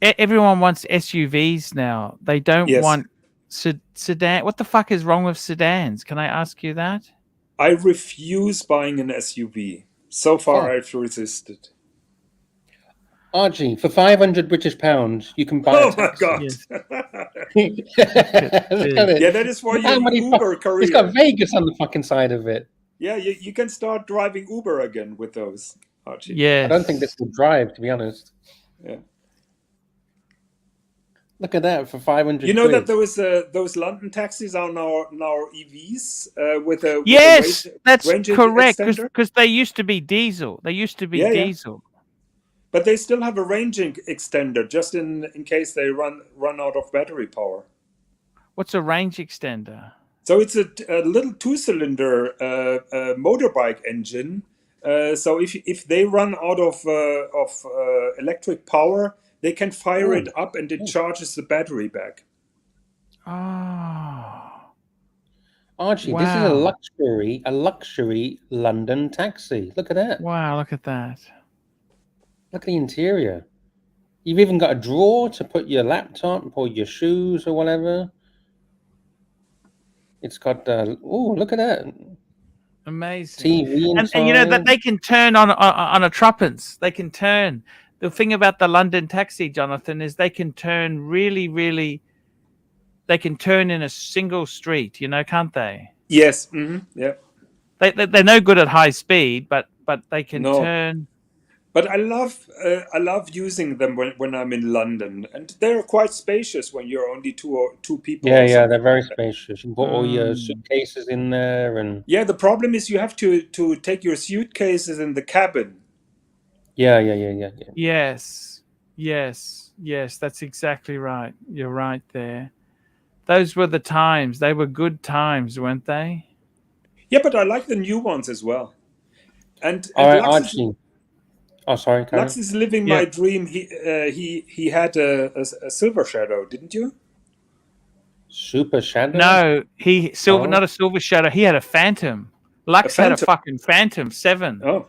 Everyone wants SUVs now. They don't want sedan. What the fuck is wrong with sedans? Can I ask you that? I refuse buying an SUV. So far, I've resisted. Archie, for 500 British pounds, you can buy a taxi. God! Yes. Yeah, that is for your Uber career. It's got Vegas on the fucking side of it. Yeah, you can start driving Uber again with those, Archie. Yeah. I don't think this will drive, to be honest. Yeah. Look at that for 500. You know quid. that those London taxis are now EVs with a Yes, that's range correct. extender? Because they used to be diesel. Diesel. But they still have a range extender just in case they run out of battery power. What's a range extender? So it's a little 2-cylinder motorbike engine. So if they run out of electric power, they can fire it up and it charges the battery back. Oh. Archie, this is a luxury London taxi. Look at that. Wow, look at that. Look at the interior. You've even got a drawer to put your laptop or your shoes or whatever. It's got, look at that. Amazing. TV and you know that they can turn on a tuppence. They can turn. The thing about the London taxi, Jonathan, is they can turn really. They can turn in a single street, can't they? Yes. Mm-hmm. Yeah. They're no good at high speed, but they can turn. But I love using them when I'm in London, and they're quite spacious when you're only two people. Yeah, or yeah, something they're very like that. spacious. You can put all your suitcases in there, and Yeah, the problem is you have to take your suitcases in the cabin. yeah. Yes, yes, that's exactly right. You're right there. Those were the times. They were good times, weren't they? Yeah, but I like the new ones as well. And All right, Lux is Archie. Oh, sorry, Karen. living Yeah. my dream. He had a silver shadow, didn't you? Super Shadow. No, Oh. not a silver shadow. He had a phantom. Lux had a fucking Phantom 7. Oh,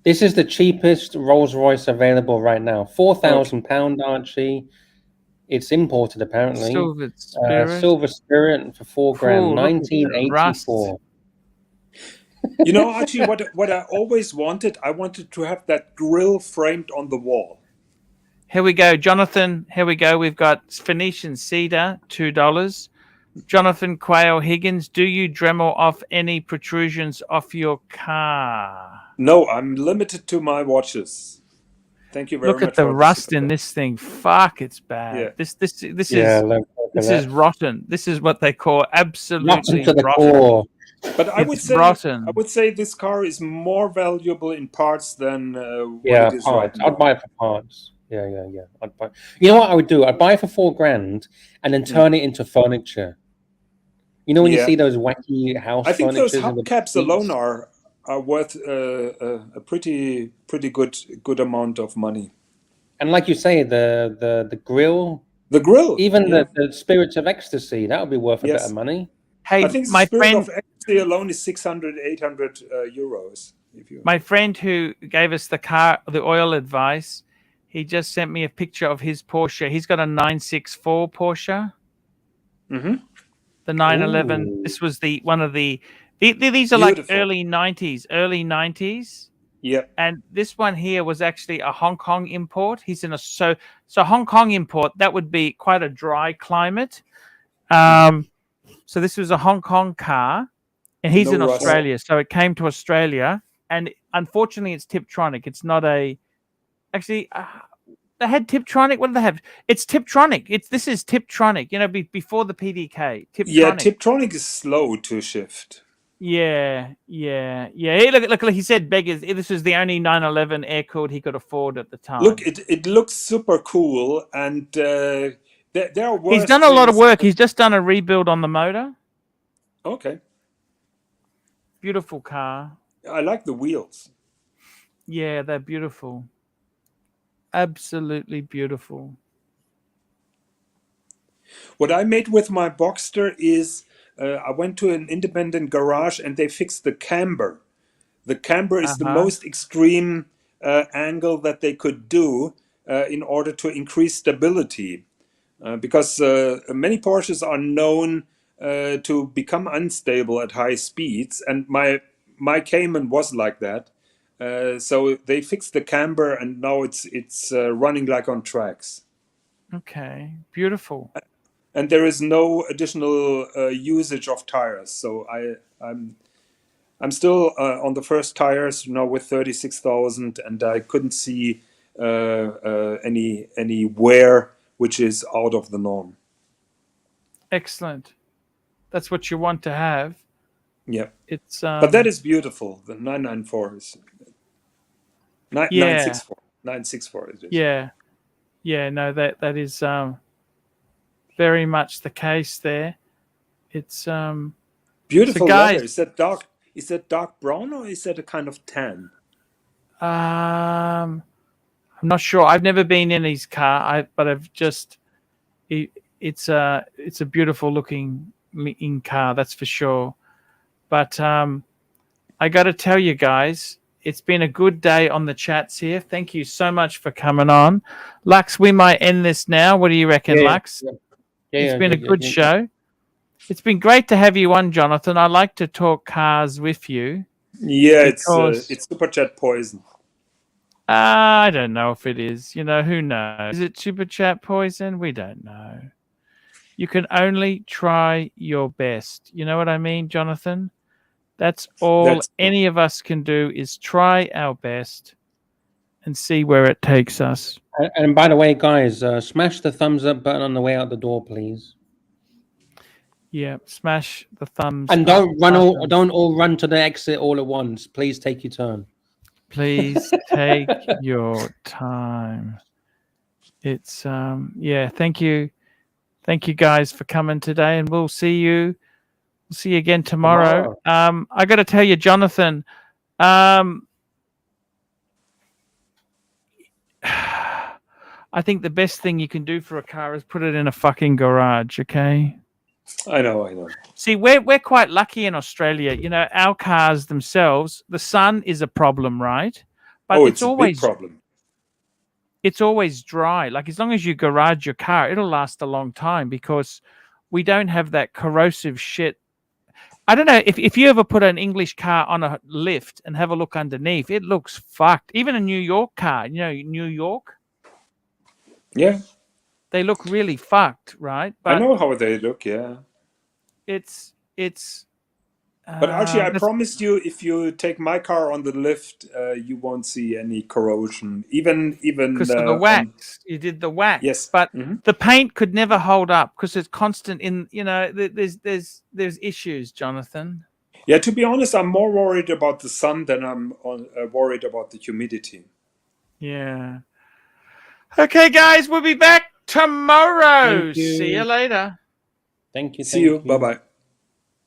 This is the cheapest Rolls-Royce available right now. £4,000, Archie. It's imported apparently. Silver Spirit. Silver Spirit for $4 grand. Cool, look at the rust. 1984. you know, Archie, what I always wanted, I wanted to have that grill framed on the wall. Here we go, Jonathan. Here we go. We've got Phoenician Cedar, $2. Jonathan Quayle Higgins, do you Dremel off any protrusions off your car? No, I'm limited to my watches. Thank you very much. Look at the for rust super in chat. this thing. Fuck, it's bad. Yeah. This Yeah, is look at this that. is rotten. This is what they call absolutely Rotten to the rotten. core. But I would It's say rotten. I would say this car is more valuable in parts than what Yeah, it is right parts. now. I'd buy it for parts. Yeah. I'd buy. You know what I would do? I'd buy it for $4 grand and then turn it into furniture. You know when you Yeah. see those wacky house I think those furnitures with the hubcaps alone seats? are worth a pretty good amount of money. And like you say, the grill, The grill, even yeah. the Spirits of Ecstasy, that would be worth a bit Yes. of money. Hey, I think the my Spirit friend, of Ecstasy alone is 600, 800 euros. If you my friend who gave us the oil advice, he just sent me a picture of his Porsche. He's got a 964 Porsche. Mhm. The 911. Ooh. This was one of the. These are like Beautiful. early 90s. Yeah. And this one here was actually a Hong Kong import. He's in so Hong Kong import. That would be quite a dry climate. So this was a Hong Kong car, and he's No in rust. Australia. So it came to Australia, and unfortunately, it's Tiptronic. It's not a. Actually, they had Tiptronic. What do they have? It's Tiptronic. This is Tiptronic. You know, before the PDK. Tiptronic. Yeah, Tiptronic is slow to shift. Yeah. Hey, look, he said beggars. This was the only 911 air-cooled he could afford at the time. Look, it looks super cool, and there are worse He's done a lot of things. work. He's just done a rebuild on the motor. Okay. Beautiful car. I like the wheels. Yeah, they're beautiful. Absolutely beautiful. What I made with my Boxster is I went to an independent garage and they fixed the camber. The camber is the most extreme angle that they could do in order to increase stability. Because many Porsches are known to become unstable at high speeds, and my Cayman was like that. So they fixed the camber, and now it's running like on tracks. Okay, beautiful. And there is no additional usage of tires. So I'm still on the first tires now with 36,000, and I couldn't see any wear which is out of the norm. Excellent. That's what you want to have. Yeah. It's but that is beautiful. The 994 is 964. 964 it is. Yeah. No, that is very much the case there. It's beautiful so guys, leather. Is that dark brown or is that a kind of tan? I'm not sure. I've never been in his car, but I've just it's a beautiful looking in car, that's for sure. But I got to tell you guys, it's been a good day on the chats here. Thank you so much for coming on. Lux, we might end this now. What do you reckon, Lux? It's been a good show. It's been great to have you on, Jonathan. I like to talk cars with you. Yeah, it's super chat poison. I don't know if it is. You know, who knows? Is it super chat poison? We don't know. You can only try your best. You know what I mean, Jonathan? That's all any of us can do is try our best. and see where it takes us. And by the way, guys, smash the thumbs up button on the way out the door, please. Yeah, smash the thumbs And up don't all run to the exit all at once. Please take your turn. Please take your time. It's yeah, thank you guys for coming today, and we'll see you again tomorrow. I got to tell you, Jonathan, I think the best thing you can do for a car is put it in a fucking garage, okay? I know. See, we're quite lucky in Australia. You know, our cars themselves, the sun is a problem, right? But It's always a big problem. It's always dry. Like, as long as you garage your car, it'll last a long time because we don't have that corrosive shit. I don't know if you ever put an English car on a lift and have a look underneath, it looks fucked. Even a New York car, you know, New York. Yeah. They look really fucked, right? But I know how they look, yeah. It's but Archie, I promised you, if you take my car on the lift, you won't see any corrosion. Even because of the wax. You did the wax. Yes. But the paint could never hold up because it's constant in, you know, there's issues, Jonathan. Yeah, to be honest, I'm more worried about the sun than I'm worried about the humidity. Yeah. Okay, guys, we'll be back tomorrow. See you later. Thank you. See you. Bye-bye.